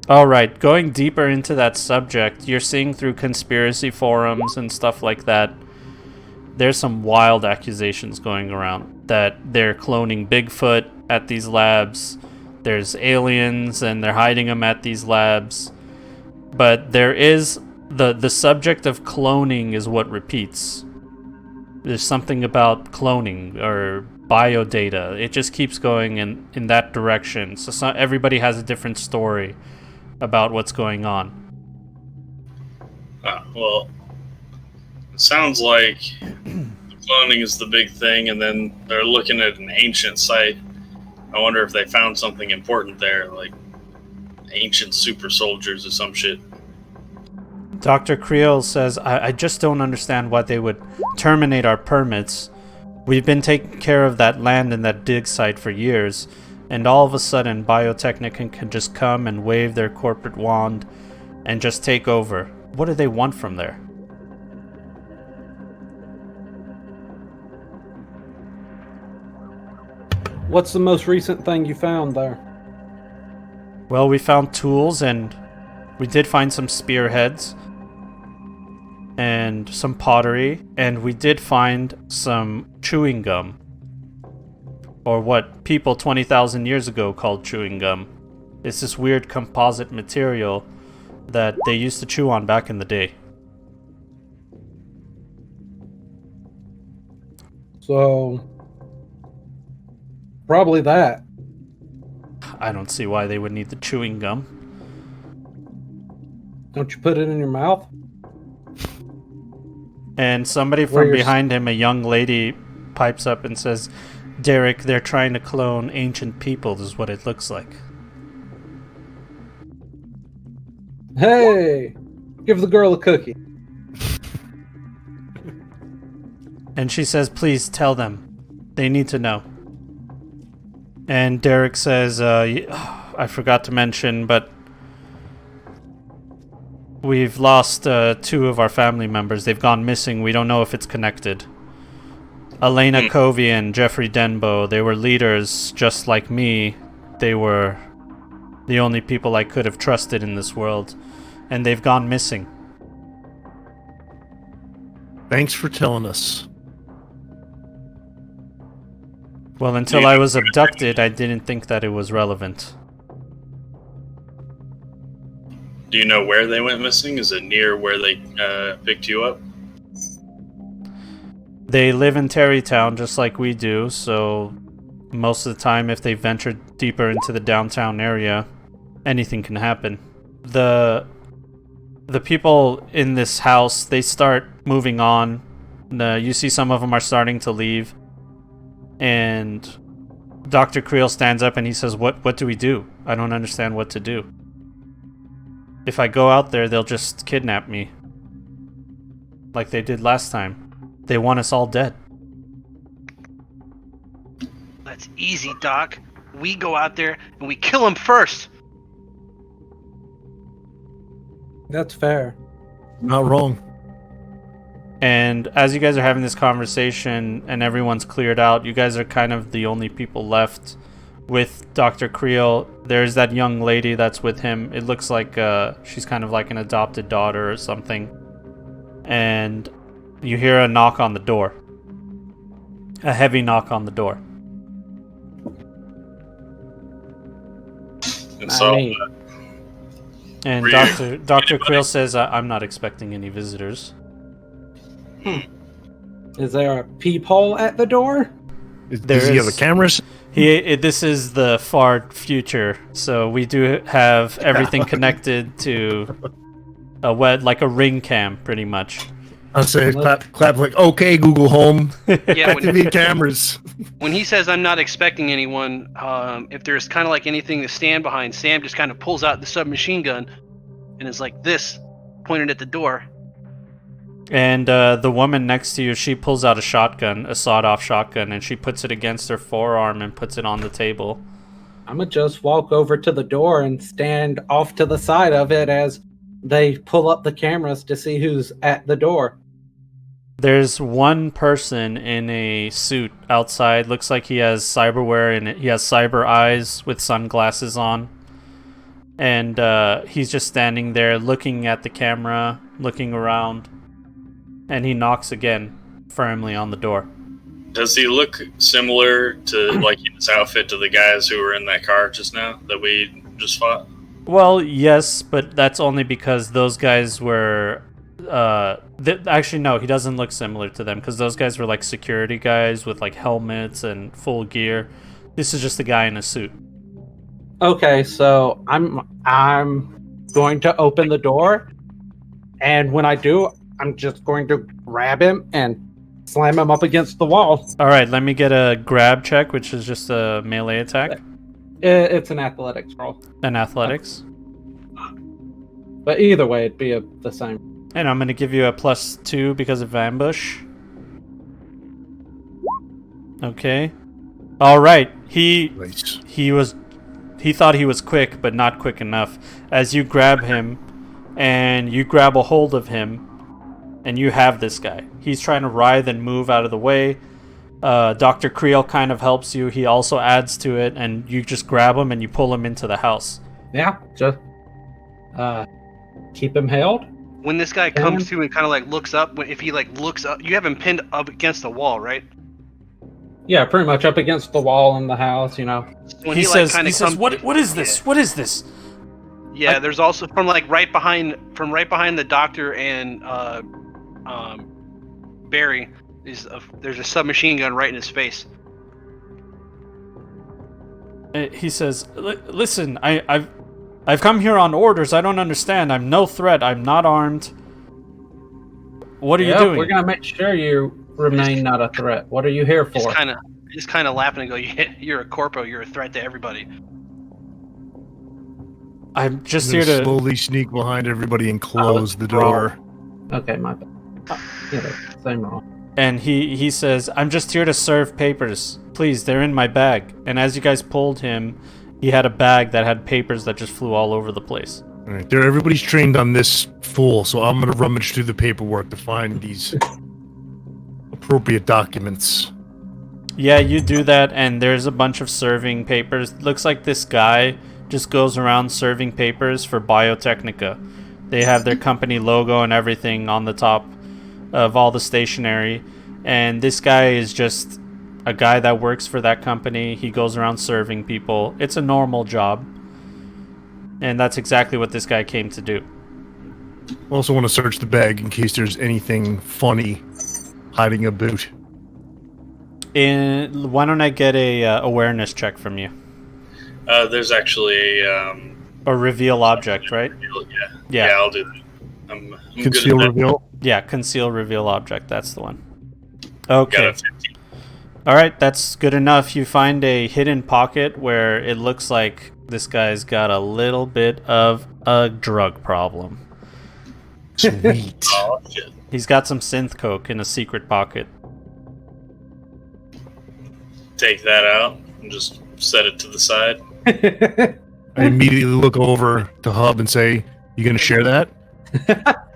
Alright, going deeper into that subject, you're seeing through conspiracy forums and stuff like that, there's some wild accusations going around that they're cloning Bigfoot at these labs, there's aliens and they're hiding them at these labs, but there is, the subject of cloning is what repeats. There's something about cloning or biodata. It just keeps going in that direction. So everybody has a different story about what's going on.
Well, it sounds like cloning is the big thing, and then they're looking at an ancient site. I wonder if they found something important there, like ancient super soldiers or some shit.
Dr. Creel says, I just don't understand why they would terminate our permits. We've been taking care of that land and that dig site for years, and all of a sudden Biotechnica can just come and wave their corporate wand and just take over. What do they want from there?
What's the most recent thing you found there?
Well, we found tools, and we did find some spearheads and some pottery, and we did find some chewing gum, or what people 20,000 years ago called chewing gum. It's this weird composite material that they used to chew on back in the day.
So, probably that.
I don't see why they would need the chewing gum.
Don't you put it in your mouth?
And somebody from behind him, a young lady, pipes up and says, Derek, they're trying to clone ancient people, is what it looks like.
Hey! Give the girl a cookie.
And she says, please tell them. They need to know. And Derek says, I forgot to mention, but we've lost 2 of our family members. They've gone missing. We don't know if it's connected. Elena Covey and Jeffrey Denbo, they were leaders just like me. They were the only people I could have trusted in this world. And they've gone missing.
Thanks for telling us.
Well, until I was abducted, I didn't think that it was relevant.
Do you know where they went missing? Is it near where they picked you up?
They live in Terrytown just like we do, so most of the time if they venture deeper into the downtown area, anything can happen. The people in this house, they start moving on. You see some of them are starting to leave. And Dr. Creel stands up and he says, What do we do? I don't understand what to do. If I go out there, they'll just kidnap me. Like they did last time. They want us all dead.
That's easy, Doc. We go out there and we kill him first.
That's fair.
Not wrong.
And as you guys are having this conversation and everyone's cleared out, you guys are kind of the only people left with Dr. Creel. There's that young lady that's with him. It looks like she's kind of like an adopted daughter or something. And you hear a knock on the door. A heavy knock on the door.
And so,
And
Really?
Dr. Creel says, I'm not expecting any visitors.
Is there a peephole at the door?
Does he have the cameras?
This is the far future, so we do have everything connected to like a ring cam, pretty much.
I'll say clap like, okay, Google Home,
Yeah,
activate cameras.
when he says I'm not expecting anyone, if there's kind of like anything to stand behind, Sam just kind of pulls out the submachine gun and is like this, pointed at the door.
And the woman next to you, she pulls out a shotgun, a sawed-off shotgun, and she puts it against her forearm and puts it on the table.
I'm gonna just walk over to the door and stand off to the side of it as they pull up the cameras to see who's at the door.
There's one person in a suit outside. Looks like he has cyberware and he has cyber eyes with sunglasses on. And he's just standing there looking at the camera, looking around. And he knocks again, firmly on the door.
does he look similar to like his outfit to the guys who were in that car just now that we just fought?
Well, yes, but that's only because those guys were... actually, no, he doesn't look similar to them, because those guys were like security guys with like helmets and full gear. This is just a guy in a suit.
Okay, so I'm going to open the door, and when I do, I'm just going to grab him and slam him up against the wall.
All right, let me get a grab check, which is just a melee attack.
It's an athletics roll.
An athletics.
But either way, it'd be the same.
And I'm going to give you a +2 because of ambush. Okay. All right.
Nice.
He thought he was quick, but not quick enough. As you grab him, and you grab a hold of him, and you have this guy. He's trying to writhe and move out of the way. Dr. Creel kind of helps you. He also adds to it, and you just grab him and you pull him into the house.
Yeah, just keep him held.
When this guy comes to and kind of like looks up, if he like looks up, you have him pinned up against the wall, right?
Yeah, pretty much up against the wall in the house, you know.
When
He
like,
says,
kinda
what is this?
Yeah.
What is this?
Yeah, there's also from right behind the doctor and Barry there's a submachine gun right in his face.
He says, listen, I've come here on orders. I don't understand. I'm no threat. I'm not armed. What are you doing?
We're gonna make sure you remain not a threat. What are you here for?
Just kind of laughing and go, "You're a corpo. You're a threat to everybody."
I'm just
Gonna
here to
slowly sneak behind everybody and close the door.
Okay, my bad. Same roll.
And he says, I'm just here to serve papers. Please, they're in my bag. And as you guys pulled him, he had a bag that had papers that just flew all over the place.
All right, everybody's trained on this fool, so I'm gonna rummage through the paperwork to find these appropriate documents.
Yeah, you do that, and there's a bunch of serving papers. Looks like this guy just goes around serving papers for Biotechnica. They have their company logo and everything on the top of all the stationery, and this guy is just a guy that works for that company. He goes around serving people. It's a normal job, and that's exactly what this guy came to do.
Also want to search the bag in case there's anything funny hiding a boot.
Why don't I get a awareness check from you?
There's actually
A reveal object, right?
Yeah, I'll do that. I'm
Conceal
good at that.
reveal.
Yeah, conceal reveal object. That's the one.
Got
Okay.
a 15.
All right, that's good enough. You find a hidden pocket where it looks like this guy's got a little bit of a drug problem.
Sweet.
Oh shit!
He's got some synth coke in a secret pocket.
Take that out and just set it to the side.
I immediately look over to Hub and say, "You gonna share that?"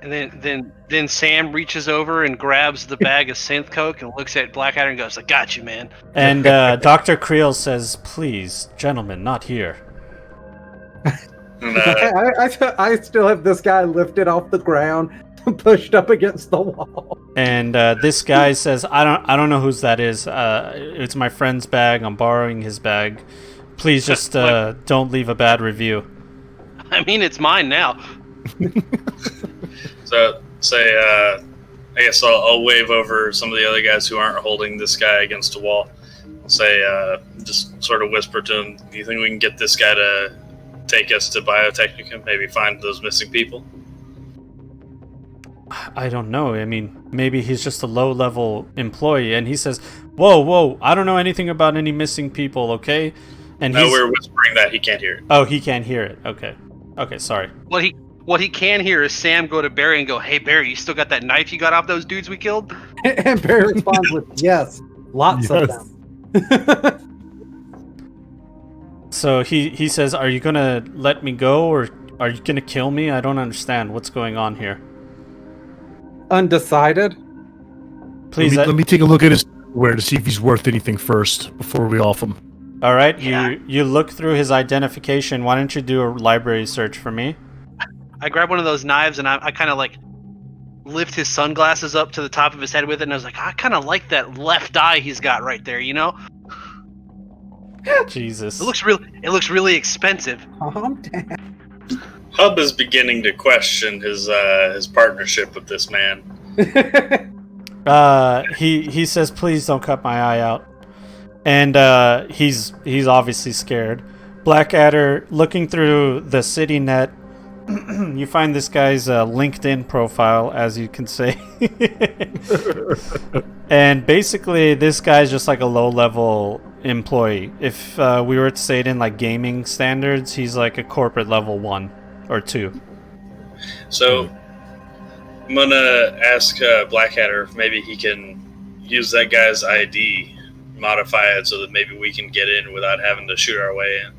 And then Sam reaches over and grabs the bag of synth coke and looks at Blackadder and goes, "I got you, man."
And Dr. Creel says, "Please, gentlemen, not here."
And,
I still have this guy lifted off the ground, pushed up against the wall.
And this guy says, I don't know whose that is. It's my friend's bag. I'm borrowing his bag. Please just don't leave a bad review."
I mean, it's mine now.
so say, I guess I'll wave over some of the other guys who aren't holding this guy against a wall. I'll say, just sort of whisper to him, "Do you think we can get this guy to take us to Biotechnica? Maybe find those missing people?"
I don't know. I mean, maybe he's just a low-level employee. And he says, whoa, I don't know anything about any missing people, okay? And
No, we're whispering that he can't hear it.
Oh, he can't hear it. Okay, sorry.
What he can hear is Sam go to Barry and go, "Hey Barry, you still got that knife you got off those dudes we killed?"
And Barry responds with, "Yes, lots of them."
So he says, "Are you gonna let me go, or are you gonna kill me? I don't understand what's going on here."
Undecided.
Please
let me take a look at his hardware to see if he's worth anything first before we off him.
All right,
Yeah.
you look through his identification. Why don't you do a library search for me?
I grab one of those knives and I kind of like lift his sunglasses up to the top of his head with it, and I was like, I kind of like that left eye he's got right there, you know?
Jesus.
It looks really expensive.
Calm down.
Hub is beginning to question his partnership with this man.
He says, "Please don't cut my eye out," and he's obviously scared. Blackadder, looking through the city net, you find this guy's LinkedIn profile, as you can say, and basically this guy's just like a low-level employee. If we were to say it in like gaming standards, he's like a corporate level 1 or 2.
So I'm gonna ask Blackadder if maybe he can use that guy's ID, modify it so that maybe we can get in without having to shoot our way in.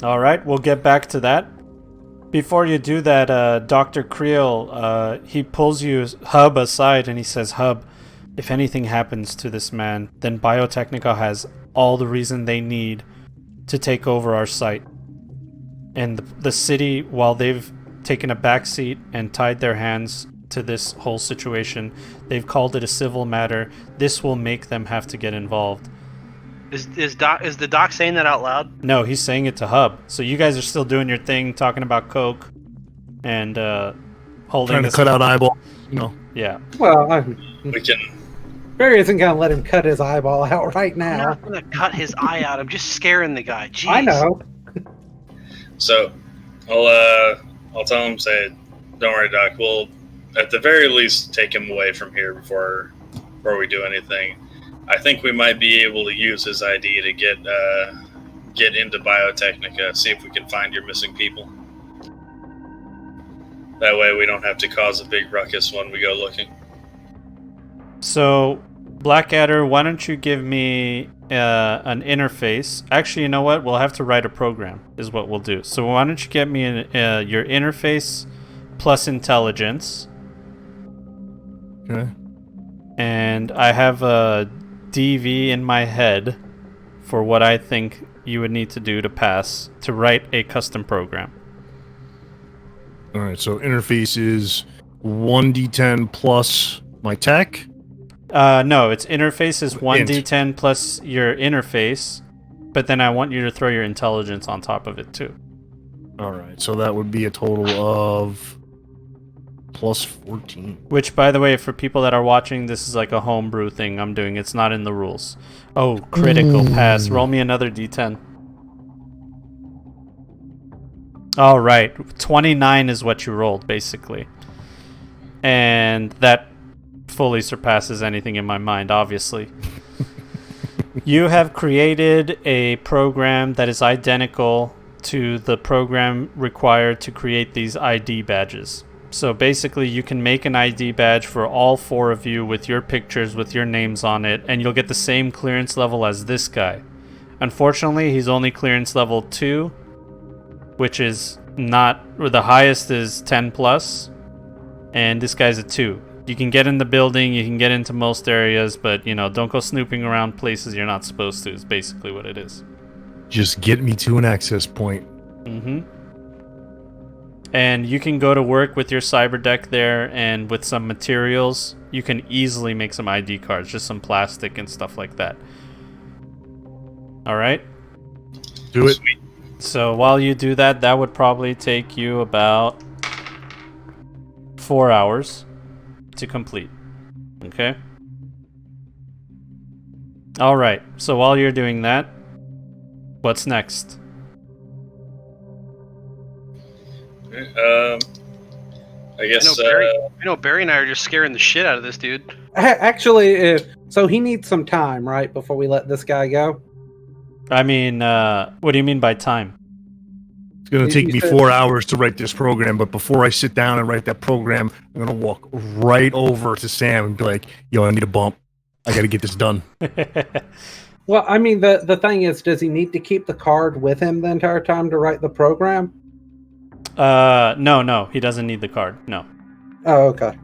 All right, we'll get back to that. Before you do that, Dr. Creel, he pulls you Hub aside and he says, "Hub, if anything happens to this man, then Biotechnica has all the reason they need to take over our site. And the city, while they've taken a backseat and tied their hands to this whole situation, they've called it a civil matter. This will make them have to get involved."
Is the doc saying that out loud?
No, he's saying it to Hub. So you guys are still doing your thing, talking about coke and holding
Trying to cut out eyeball, you know.
Yeah.
Well,
We can.
Barry isn't going to let him cut his eyeball out right
I'm
now.
not gonna cut his eye out. I'm just scaring the guy. Jeez.
I know.
So I'll tell him, say, "Don't worry, Doc. We'll at the very least take him away from here before we do anything. I think we might be able to use his ID to get into Biotechnica, see if we can find your missing people. That way we don't have to cause a big ruckus when we go looking."
So, Blackadder, why don't you give me an interface? Actually, you know what? We'll have to write a program, is what we'll do. So why don't you get me your interface plus intelligence.
Okay.
And I have a DV in my head for what I think you would need to do to pass to write a custom program.
All right, so interface is 1d10 plus my tech.
No, its interface is 1d10 plus your interface, but then I want you to throw your intelligence on top of it too.
All right, so that would be a total of plus 14.
Which, by the way, for people that are watching, this is like a homebrew thing I'm doing. It's not in the rules. Oh, critical pass. Roll me another d10. All right, 29 is what you rolled, basically. And that fully surpasses anything in my mind, obviously. You have created a program that is identical to the program required to create these ID badges. So basically, you can make an ID badge for all four of you with your pictures, with your names on it, and you'll get the same clearance level as this guy. Unfortunately, he's only clearance level 2, which is The highest is 10 plus, and this guy's a 2. You can get in the building, you can get into most areas, but don't go snooping around places you're not supposed to. Is basically what it is.
Just get me to an access point.
And you can go to work with your cyber deck there, and with some materials, you can easily make some ID cards, just some plastic and stuff like that. All right?
Do it.
Sweet.
So while you do that, that would probably take you about 4 hours to complete. Okay? All right. So while you're doing that, what's next?
I guess.
I know Barry and I are just scaring the shit out of this dude.
Actually, so he needs some time, right, before we let this guy go?
I mean, what do you mean by time?
It's going to take
You
me
said-
4 hours to write this program, but before I sit down and write that program, I'm going to walk right over to Sam and be like, yo, I need a bump. I got to get this done.
Well, I mean, the thing is, does he need to keep the card with him the entire time to write the program?
No, he doesn't need the card. No.
Oh, okay.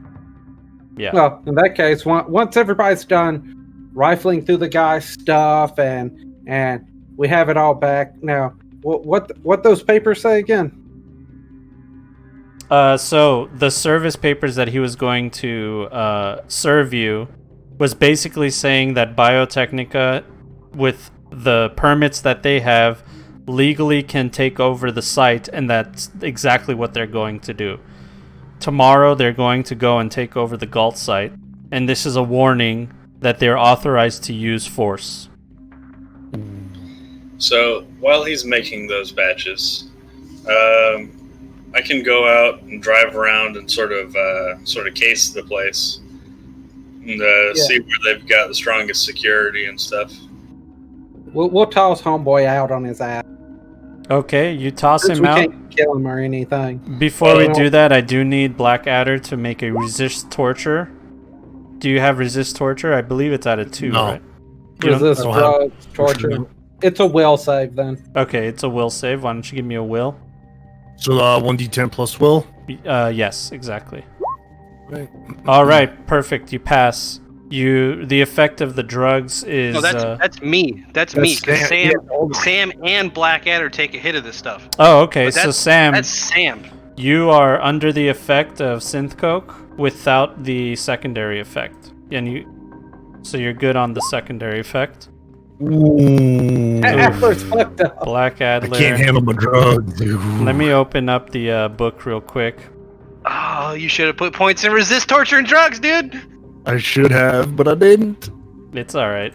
Yeah.
Well, in that case, once everybody's done rifling through the guy's stuff and we have it all back now, what those papers say again?
So the service papers that he was going to serve you was basically saying that Biotechnica, with the permits that they have, legally can take over the site, and that's exactly what they're going to do. Tomorrow they're going to go and take over the Galt site, and this is a warning that they're authorized to use force.
So while he's making those batches, I can go out and drive around and sort of case the place and see where they've got the strongest security and stuff.
We'll toss homeboy out on his ass.
Okay, you toss
Since
him
we
out.
can't kill him or anything.
Before we do that, I do need Blackadder to make a resist torture. Do you have resist torture? I believe it's at a 2,
No.
right? You don't-
Resist
I don't have-
drugs, torture. It's a will save then.
Okay, it's a will save. Why don't you give me a will?
So 1d10 plus will.
Yes, exactly.
Right.
All right, perfect. You pass. The effect of the drugs is.
No, that's me. That's me. Because
Sam.
Sam and Blackadder take a hit of this stuff.
Oh, okay.
But
So Sam,
That's Sam.
you are under the effect of synth coke without the secondary effect, so you're good on the secondary effect.
Ooh.
Adler's fucked up.
Black
I
Adler.
can't handle my drugs, dude.
Let me open up the book real quick.
Oh, you should have put points in resist torture and drugs, dude.
I should have, but I didn't.
It's all right.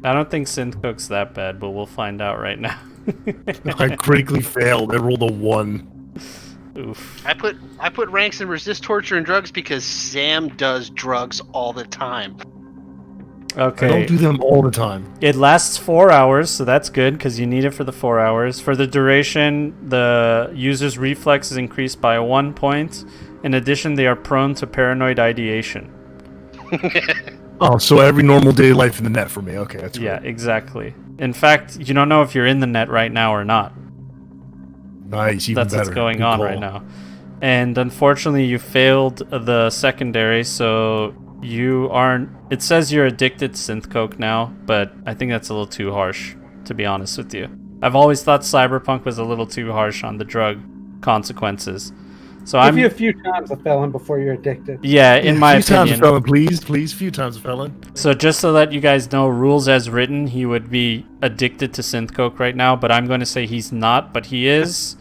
I don't think synth coke's that bad, but we'll find out right now.
I critically failed. I rolled a 1.
Oof.
I put ranks in resist torture and drugs because Sam does drugs all the time.
Okay.
I don't do them all the time.
It lasts 4 hours, so that's good because you need it for the 4 hours. For the duration, the user's reflex is increased by 1 point. In addition, they are prone to paranoid ideation.
Oh, so every normal day of life in the net for me. Okay, that's
Yeah,
great.
exactly. In fact, you don't know if you're in the net right now or not.
Nice, even
That's
better.
what's going
Good
on
call.
right now. And unfortunately, you failed the secondary, so you aren't. It says you're addicted to synth coke now, but I think that's a little too harsh, to be honest with you. I've always thought CyberPunk was a little too harsh on the drug consequences. So
Give
I'm.
you a few times a felon before you're addicted.
Yeah, in my
few times a
opinion.
felon, please, few times a felon.
So just so that you guys know, rules as written, he would be addicted to synth coke right now, but I'm going to say he's not, but he is.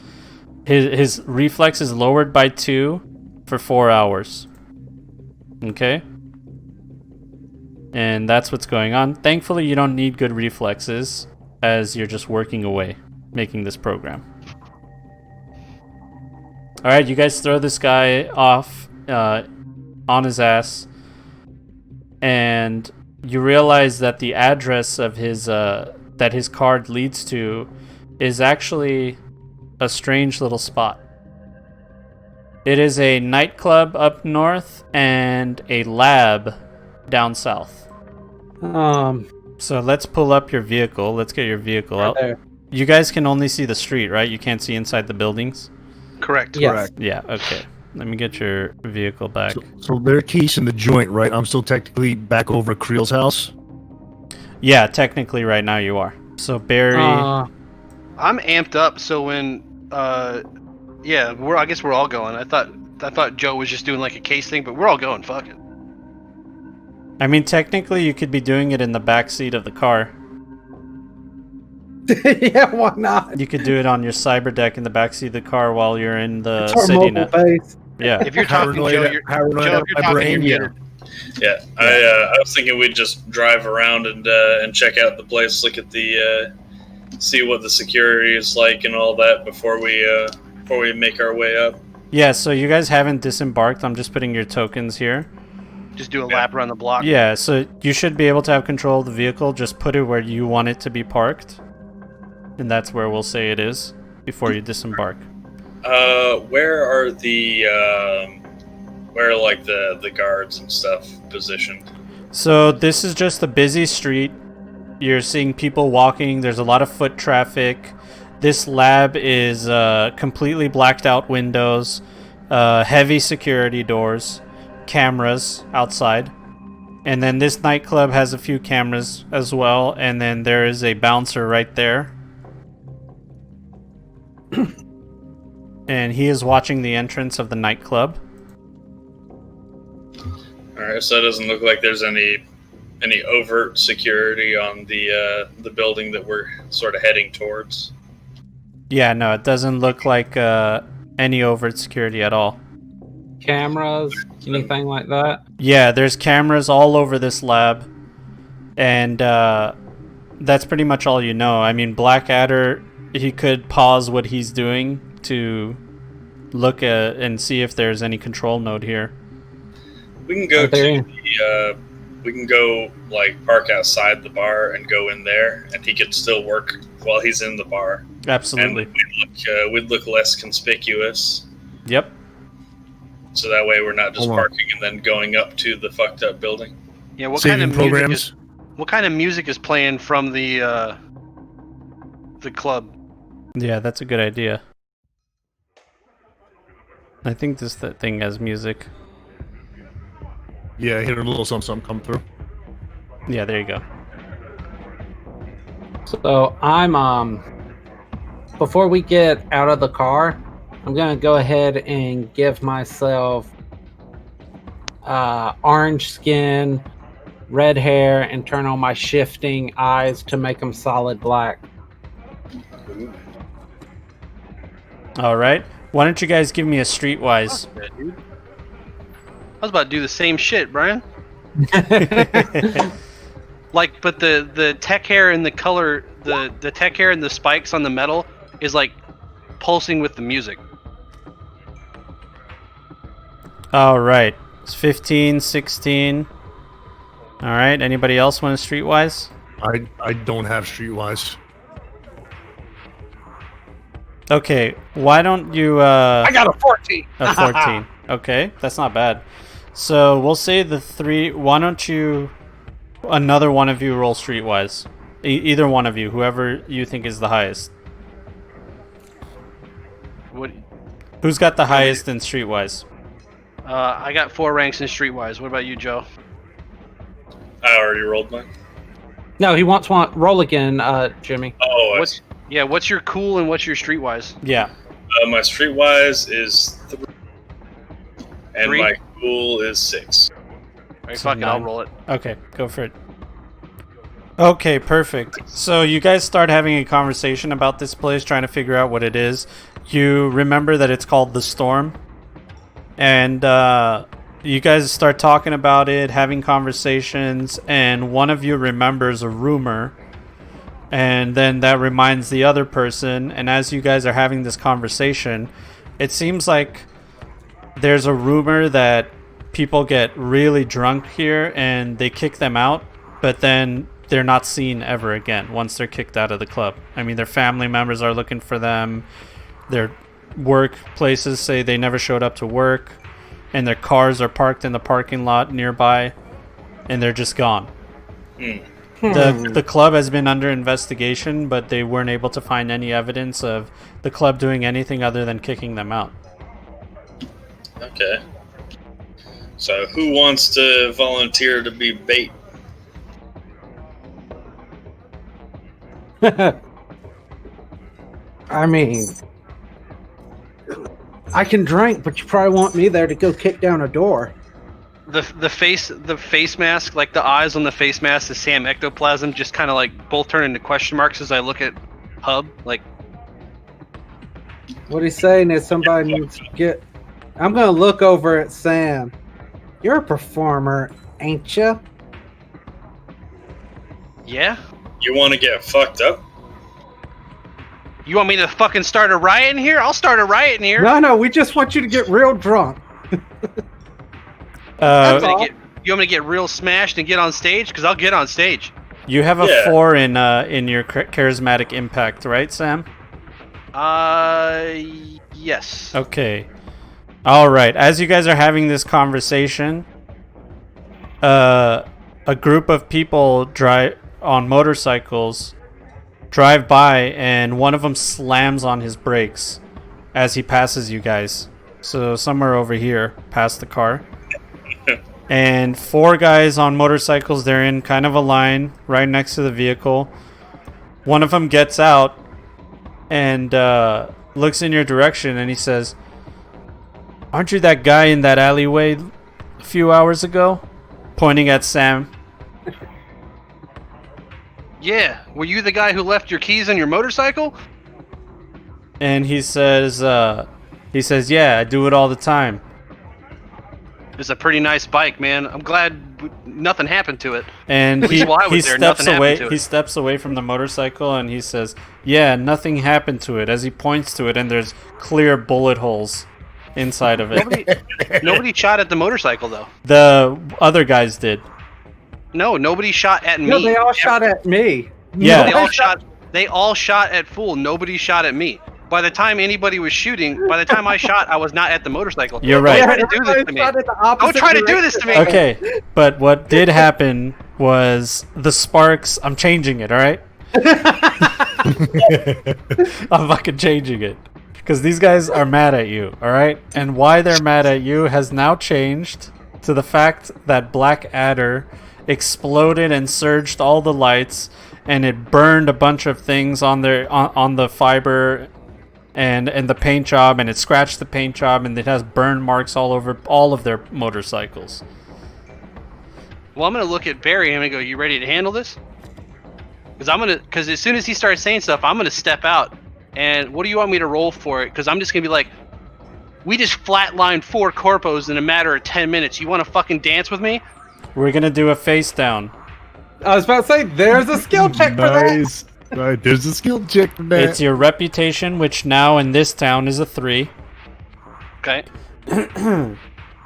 His reflex is lowered by 2 for 4 hours. Okay? And that's what's going on. Thankfully, you don't need good reflexes, as you're just working away, making this program. Alright, you guys throw this guy off on his ass, and you realize that the address of his that his card leads to is actually a strange little spot. It is a nightclub up north and a lab down south. So let's pull up your vehicle. Let's get your vehicle out.
There.
You guys can only see the street, right? You can't see inside the buildings?
Correct.
Yes.
Correct.
Yeah, okay. Let me get your vehicle back.
So they're casing the joint, right? I'm still technically back over at Creel's house.
Yeah, technically right now you are. So Barry...
I'm amped up. So when, yeah, I guess we're all going. I thought Joe was just doing like a case thing, but we're all going. Fuck it.
I mean, technically you could be doing it in the back seat of the car.
Yeah, why not?
You could do it on your cyber deck in the backseat of the car while you're in the
It's our
city
mobile
net.
base.
Yeah.
If you're talking, Joe, Joe, if you're talking, you're muted.
Yeah, I was thinking we'd just drive around and check out the place, look at the see what the security is like and all that before we make our way up.
Yeah, so you guys haven't disembarked. I'm just putting your tokens here.
Just do a lap around the block.
Yeah, so you should be able to have control of the vehicle. Just put it where you want it to be parked. And that's where we'll say it is before you disembark.
Where are the where are like the guards and stuff positioned?
So this is just a busy street. You're seeing people walking. There's a lot of foot traffic. This lab is completely blacked out windows, heavy security doors, cameras outside. And then this nightclub has a few cameras as well. And then there is a bouncer right there. And he is watching the entrance of the nightclub.
Alright, so it doesn't look like there's any overt security on the building that we're sort of heading towards.
Yeah, no, it doesn't look like any overt security at all.
Cameras, anything like that?
Yeah, there's cameras all over this lab. And that's pretty much all you know. I mean, Blackadder, he could pause what he's doing to look at and see if there's any control node here.
We can go we can go like park outside the bar and go in there, and he could still work while he's in the bar.
Absolutely.
And we'd look less conspicuous.
Yep.
So that way we're not just parking and then going up to the fucked up building.
Yeah, what
Saving
kind of
programs?
music is playing from the club?
Yeah, that's a good idea. I think this thing has music.
Yeah, hit a little something come through.
Yeah, there you go.
So I'm before we get out of the car, I'm gonna go ahead and give myself orange skin, red hair, and turn on my shifting eyes to make them solid black.
All right. Why don't you guys give me a streetwise?
I was about to do the same shit, Brian. Like, but the tech hair and the color, the tech hair and the spikes on the metal is like pulsing with the music.
All right. It's 15, 16. All right. Anybody else want a streetwise?
I don't have streetwise.
Okay. Why don't you...
I got a 14.
A 14. Okay. That's not bad. So we'll say the three... Why don't you... Another one of you roll streetwise. Either one of you. Whoever you think is the highest.
What?
Who's got the highest in streetwise?
I got 4 ranks in streetwise. What about you, Joe?
I already rolled mine.
No, he wants one. Roll again, Jimmy.
Oh,
What's your cool and what's your streetwise?
Yeah.
my streetwise is 3, and
3?
my cool is 6.
Alright,
So
fuck it, I'll
9.
roll it.
Okay, go for it. Okay, perfect. So you guys start having a conversation about this place, trying to figure out what it is. You remember that it's called The Storm. And you guys start talking about it, having conversations, and one of you remembers a rumor. And then that reminds the other person. And as you guys are having this conversation, it seems like there's a rumor that people get really drunk here and they kick them out, but then they're not seen ever again once they're kicked out of the club. I mean, their family members are looking for them. Their workplaces say they never showed up to work, and their cars are parked in the parking lot nearby, and they're just gone. The club has been under investigation, but they weren't able to find any evidence of the club doing anything other than kicking them out.
Okay. So who wants to volunteer to be bait?
I mean, I can drink, but you probably want me there to go kick down a door.
The face mask, like the eyes on the face mask, the Sam ectoplasm, just kind of like both turn into question marks as I look at Hub. Like,
What he's saying is somebody needs to get. I'm gonna look over at Sam. You're a performer, ain't you?
yeah,
You want to get fucked up?
you want me to fucking start a riot in here? I'll start a riot in here.
No, we just want you to get real drunk.
You want me to get real smashed and get on stage? Because I'll get on stage.
You have a 4 in your charismatic impact, right, Sam?
Yes.
Okay. All right. As you guys are having this conversation, a group of people on motorcycles drive by, and one of them slams on his brakes as he passes you guys. So somewhere over here, past the car. And 4 guys on motorcycles, they're in kind of a line right next to the vehicle. One of them gets out and looks in your direction, and he says, "Aren't you that guy in that alleyway a few hours ago?" Pointing at Sam.
Yeah. Were you the guy who left your keys on your motorcycle?
And he says, "Yeah, I do it all the time."
It's a pretty nice bike, man. I'm glad nothing happened to it.
And
At least while I was there,
steps
nothing
away.
happened to it.
He steps away from the motorcycle and he says, "Yeah, nothing happened to it." As he points to it, and there's clear bullet holes inside of it.
Nobody shot at the motorcycle, though.
The other guys did.
No, nobody shot at me.
No, they all shot at me.
Yeah.
They all shot at Fool. Nobody shot at me. By the time anybody was shooting, by the time I shot, I was not at the motorcycle.
You're right.
Don't try to do this to me. Don't try to do this to me.
Okay, but what did happen was the sparks. I'm changing it. All right. I'm fucking changing it because these guys are mad at you. All right, and why they're mad at you has now changed to the fact that Black Adder exploded and surged all the lights, and it burned a bunch of things on the fiber and the paint job, and it scratched the paint job, and it has burn marks all over all of their motorcycles.
Well, I'm gonna look at Barry and I'm gonna go, "You ready to handle this?" Because as soon as he starts saying stuff, I'm gonna step out. And what do you want me to roll for it? Because I'm just gonna be like, "We just flatlined 4 corpos in a matter of 10 minutes. You want to fucking dance with me?"
We're gonna do a face down.
I was about to say, there's a skill check for that.
Nice. Right, there's a skill check for that.
It's your reputation, which now in this town is a 3.
Okay.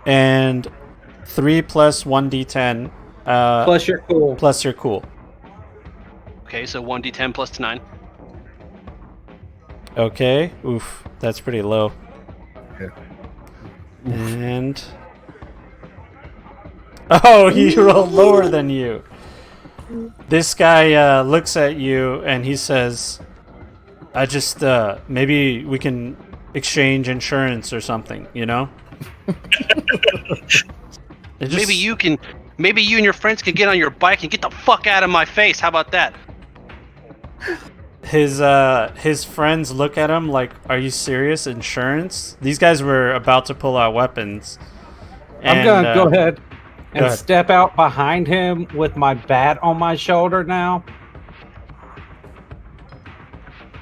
And 3 plus 1d10.
Plus you're cool.
Plus you're cool.
Okay, so 1d10 plus 9.
Okay. Oof. That's pretty low.
Yeah.
And... Oh, he rolled lower than you. This guy looks at you and he says, "I just, maybe we can exchange insurance or something, you know?"
Maybe you and your friends can get on your bike and get the fuck out of my face. How about that?
His friends look at him like, "Are you serious? Insurance?" These guys were about to pull out weapons.
I'm gonna go ahead and
ahead.
step out behind him with my bat on my shoulder now.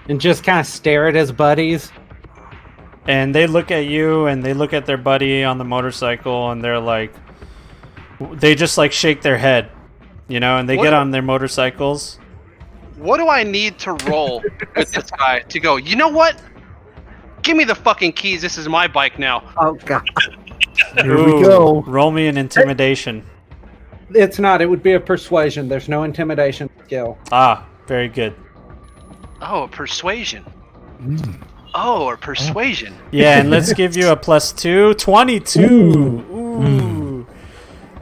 And just kind of stare at his buddies.
And they look at you and they look at their buddy on the motorcycle and they're like, they just like shake their head, you know, and they get on their motorcycles.
What do I need to roll with this guy to go, "You know what? Give me the fucking keys. This is my bike now."
Oh, God.
Here we go.
Roll me an intimidation.
It's not. It would be a persuasion. There's no intimidation skill.
Ah, very good.
Oh, a persuasion. Oh, a persuasion.
Yeah, and let's give you a +2. 22. Ooh.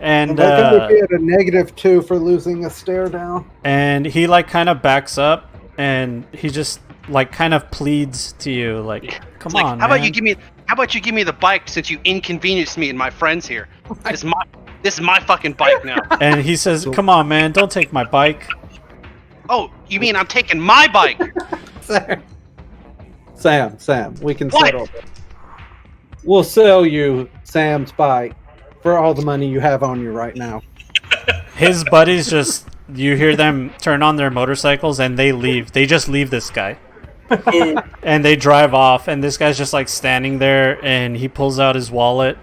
And
they can be at a -2 for losing a stare down.
and he like kind of backs up, and he just like kind of pleads to you, like, "Come
It's like,
on,
how
man."
about you give me the bike since you inconvenienced me and my friends here? This is my fucking bike now.
And he says, "Come on, man, don't take my bike."
Oh, you mean I'm taking my bike?
Sam, we can
What?
settle this. We'll sell you Sam's bike for all the money you have on you right now.
His buddies just, you hear them turn on their motorcycles and they leave. They just leave this guy. And they drive off, and this guy's just like standing there, and he pulls out his wallet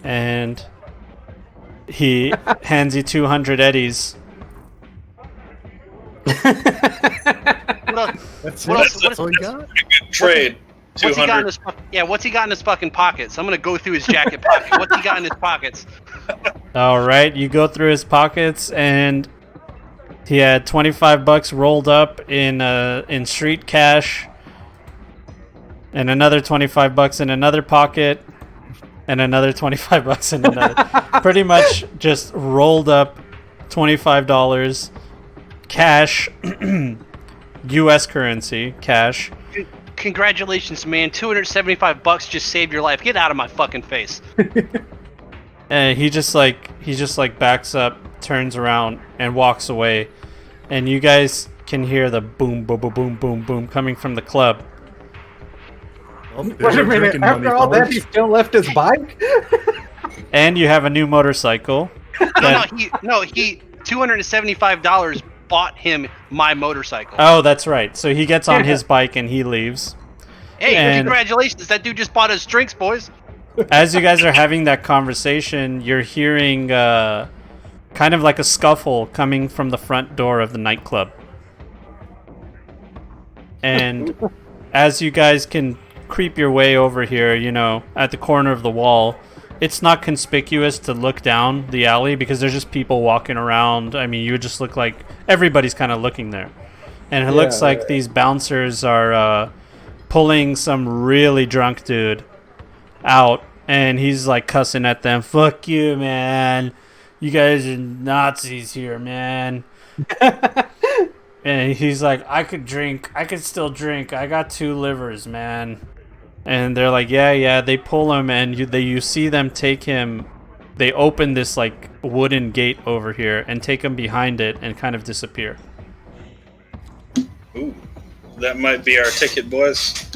and he hands you 200 eddies.
What else?
all you got?
Good trade.
What's he got in
200.
his what's he got in his fucking pockets? I'm gonna go through his jacket pocket. What's he got in his pockets?
All right, you go through his pockets, and he had $25 rolled up in street cash, and another $25 in another pocket, and another $25 in another. Pretty much just rolled up $25 cash, U.S. currency cash.
Congratulations, man! $275 just saved your life. Get out of my fucking face.
And he just like backs up, turns around, and walks away. And you guys can hear the boom, boom, boom, boom, boom, boom coming from the club.
Well, there's
Wait a
our
minute,
drinking money,
after all that,
fellas.
he still left his bike?
And you have a new motorcycle.
No, he $275 bought him my motorcycle.
Oh, that's right. So he gets on his bike and he leaves.
Hey,
and-
congratulations! That dude just bought us drinks, boys.
As you guys are having that conversation, you're hearing kind of like a scuffle coming from the front door of the nightclub. And as you guys can creep your way over here, you know, at the corner of the wall, it's not conspicuous to look down the alley because there's just people walking around. I mean, you would just look like everybody's kind of looking there. And it looks like these bouncers are pulling some really drunk dude out, and he's like cussing at them. "Fuck you, man. You guys are Nazis here, man." And he's like, I could still drink. I got 2 livers, man." And they're like, yeah. They pull him, and you see them take him. They open this like wooden gate over here and take him behind it and kind of disappear.
Ooh, that might be our ticket, boys.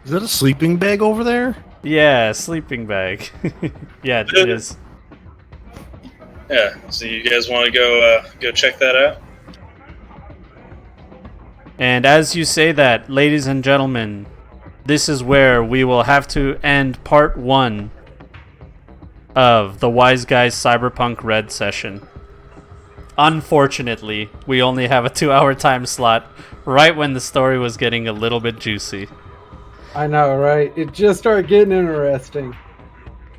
Is that a sleeping bag over there?
Yeah, sleeping bag. Yeah, it is.
Yeah. So you guys want to go check that out?
And as you say that, ladies and gentlemen, this is where we will have to end part 1 of the Wise Guys Cyberpunk Red session. Unfortunately, we only have a 2-hour time slot right when the story was getting a little bit juicy.
I know, right? It just started getting interesting.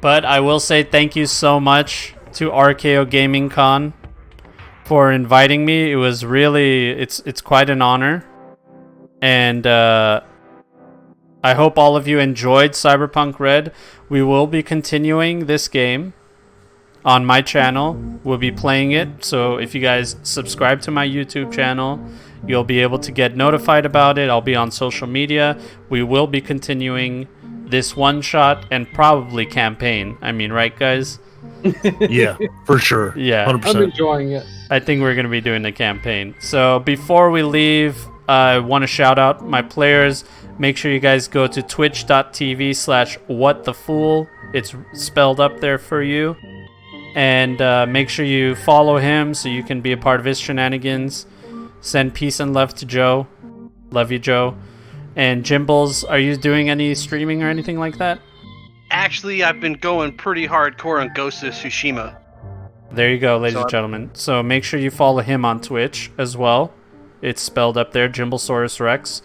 But I will say thank you so much to RKO Gaming Con for inviting me. It was really, it's quite an honor. And I hope all of you enjoyed Cyberpunk Red. We will be continuing this game on my channel. We'll be playing it. So if you guys subscribe to my YouTube channel, you'll be able to get notified about it. I'll be on social media. We will be continuing this one shot and probably campaign. I mean, right, guys?
Yeah, for sure.
Yeah.
100%.
I'm enjoying it.
I think we're going to be doing the campaign. So before we leave, I want to shout out my players. Make sure you guys go to twitch.tv/whatthefool. It's spelled up there for you. And make sure you follow him so you can be a part of his shenanigans. Send peace and love to Joe. Love you, Joe. And Jimbles, are you doing any streaming or anything like that?
Actually, I've been going pretty hardcore on Ghost of Tsushima.
There you go, ladies
So
and gentlemen. So make sure you follow him on Twitch as well. It's spelled up there, Jimblesaurus Rex.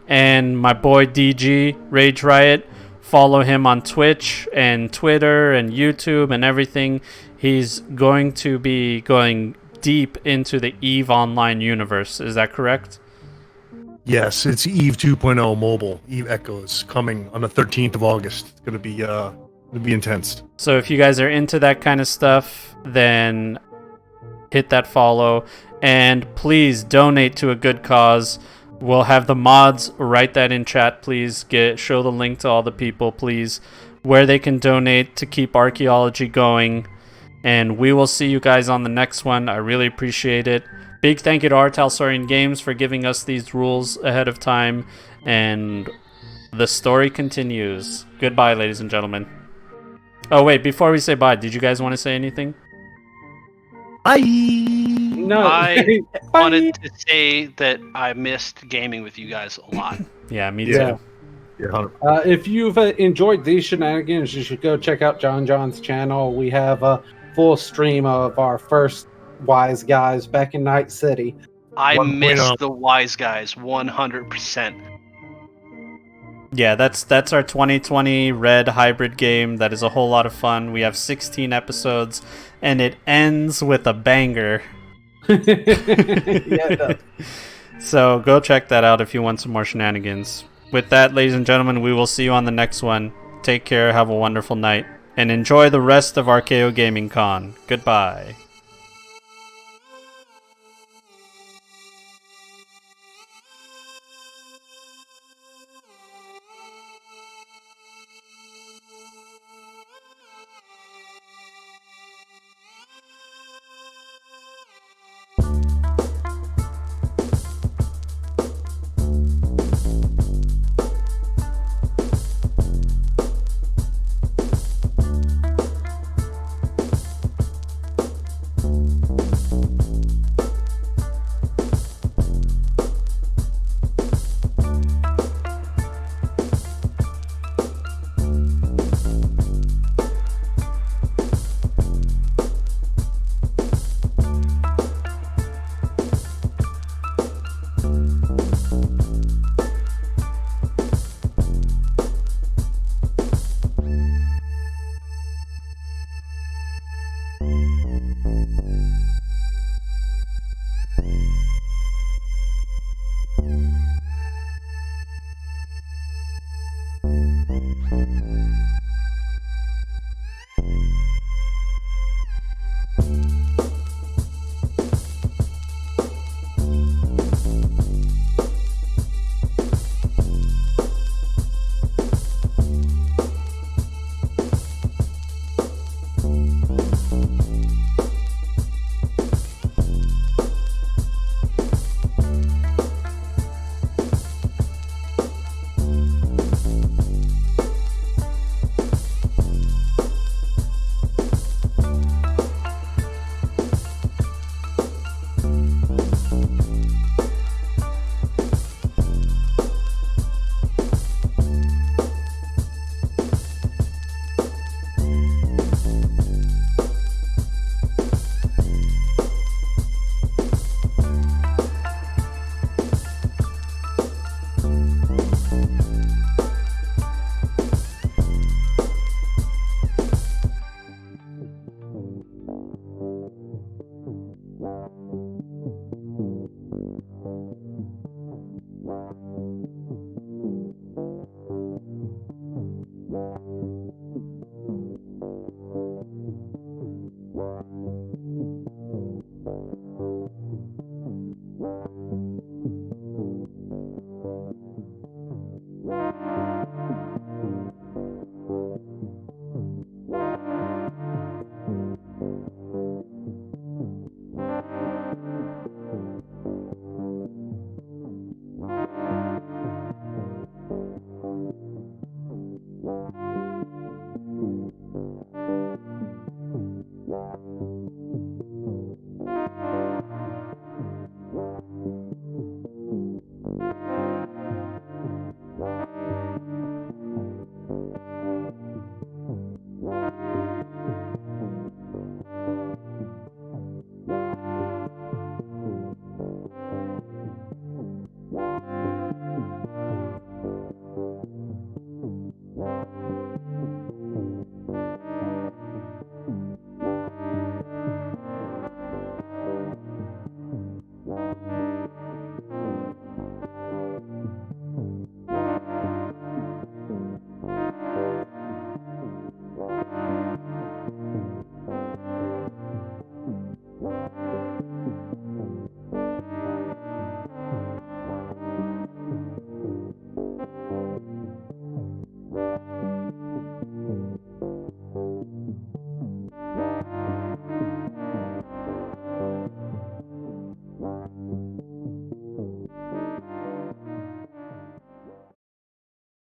And my boy DG, Rage Riot, follow him on Twitch and Twitter and YouTube and everything. He's going to be going deep into the EVE Online universe. Is that correct?
Yes, it's EVE 2.0 mobile. EVE Echoes coming on the 13th of August. It's going to be It'd be intense.
So if you guys are into that kind of stuff, then hit that follow. And please donate to a good cause. We'll have the mods write that in chat. Please show the link to all the people, please, where they can donate to keep archaeology going. And we will see you guys on the next one. I really appreciate it. Big thank you to Artalsorian Games for giving us these rules ahead of time. And the story continues. Goodbye, ladies and gentlemen. Oh, wait, before we say bye, did you guys want to say anything?
Bye!
No.
I
Bye.
wanted to say that I missed gaming with you guys a lot.
Yeah, me
Yeah.
too.
Yeah.
If you've enjoyed these shenanigans, you should go check out JonJon's channel. We have a full stream of our first Wise Guys back in Night City.
I
1.0.
missed the Wise Guys 100%.
Yeah, that's our 2020 Red hybrid game. That is a whole lot of fun. We have 16 episodes, and it ends with a banger.
Yeah, it does.
So go check that out if you want some more shenanigans. With that, ladies and gentlemen, we will see you on the next one. Take care, have a wonderful night, and enjoy the rest of Archaeo Gaming Con. Goodbye.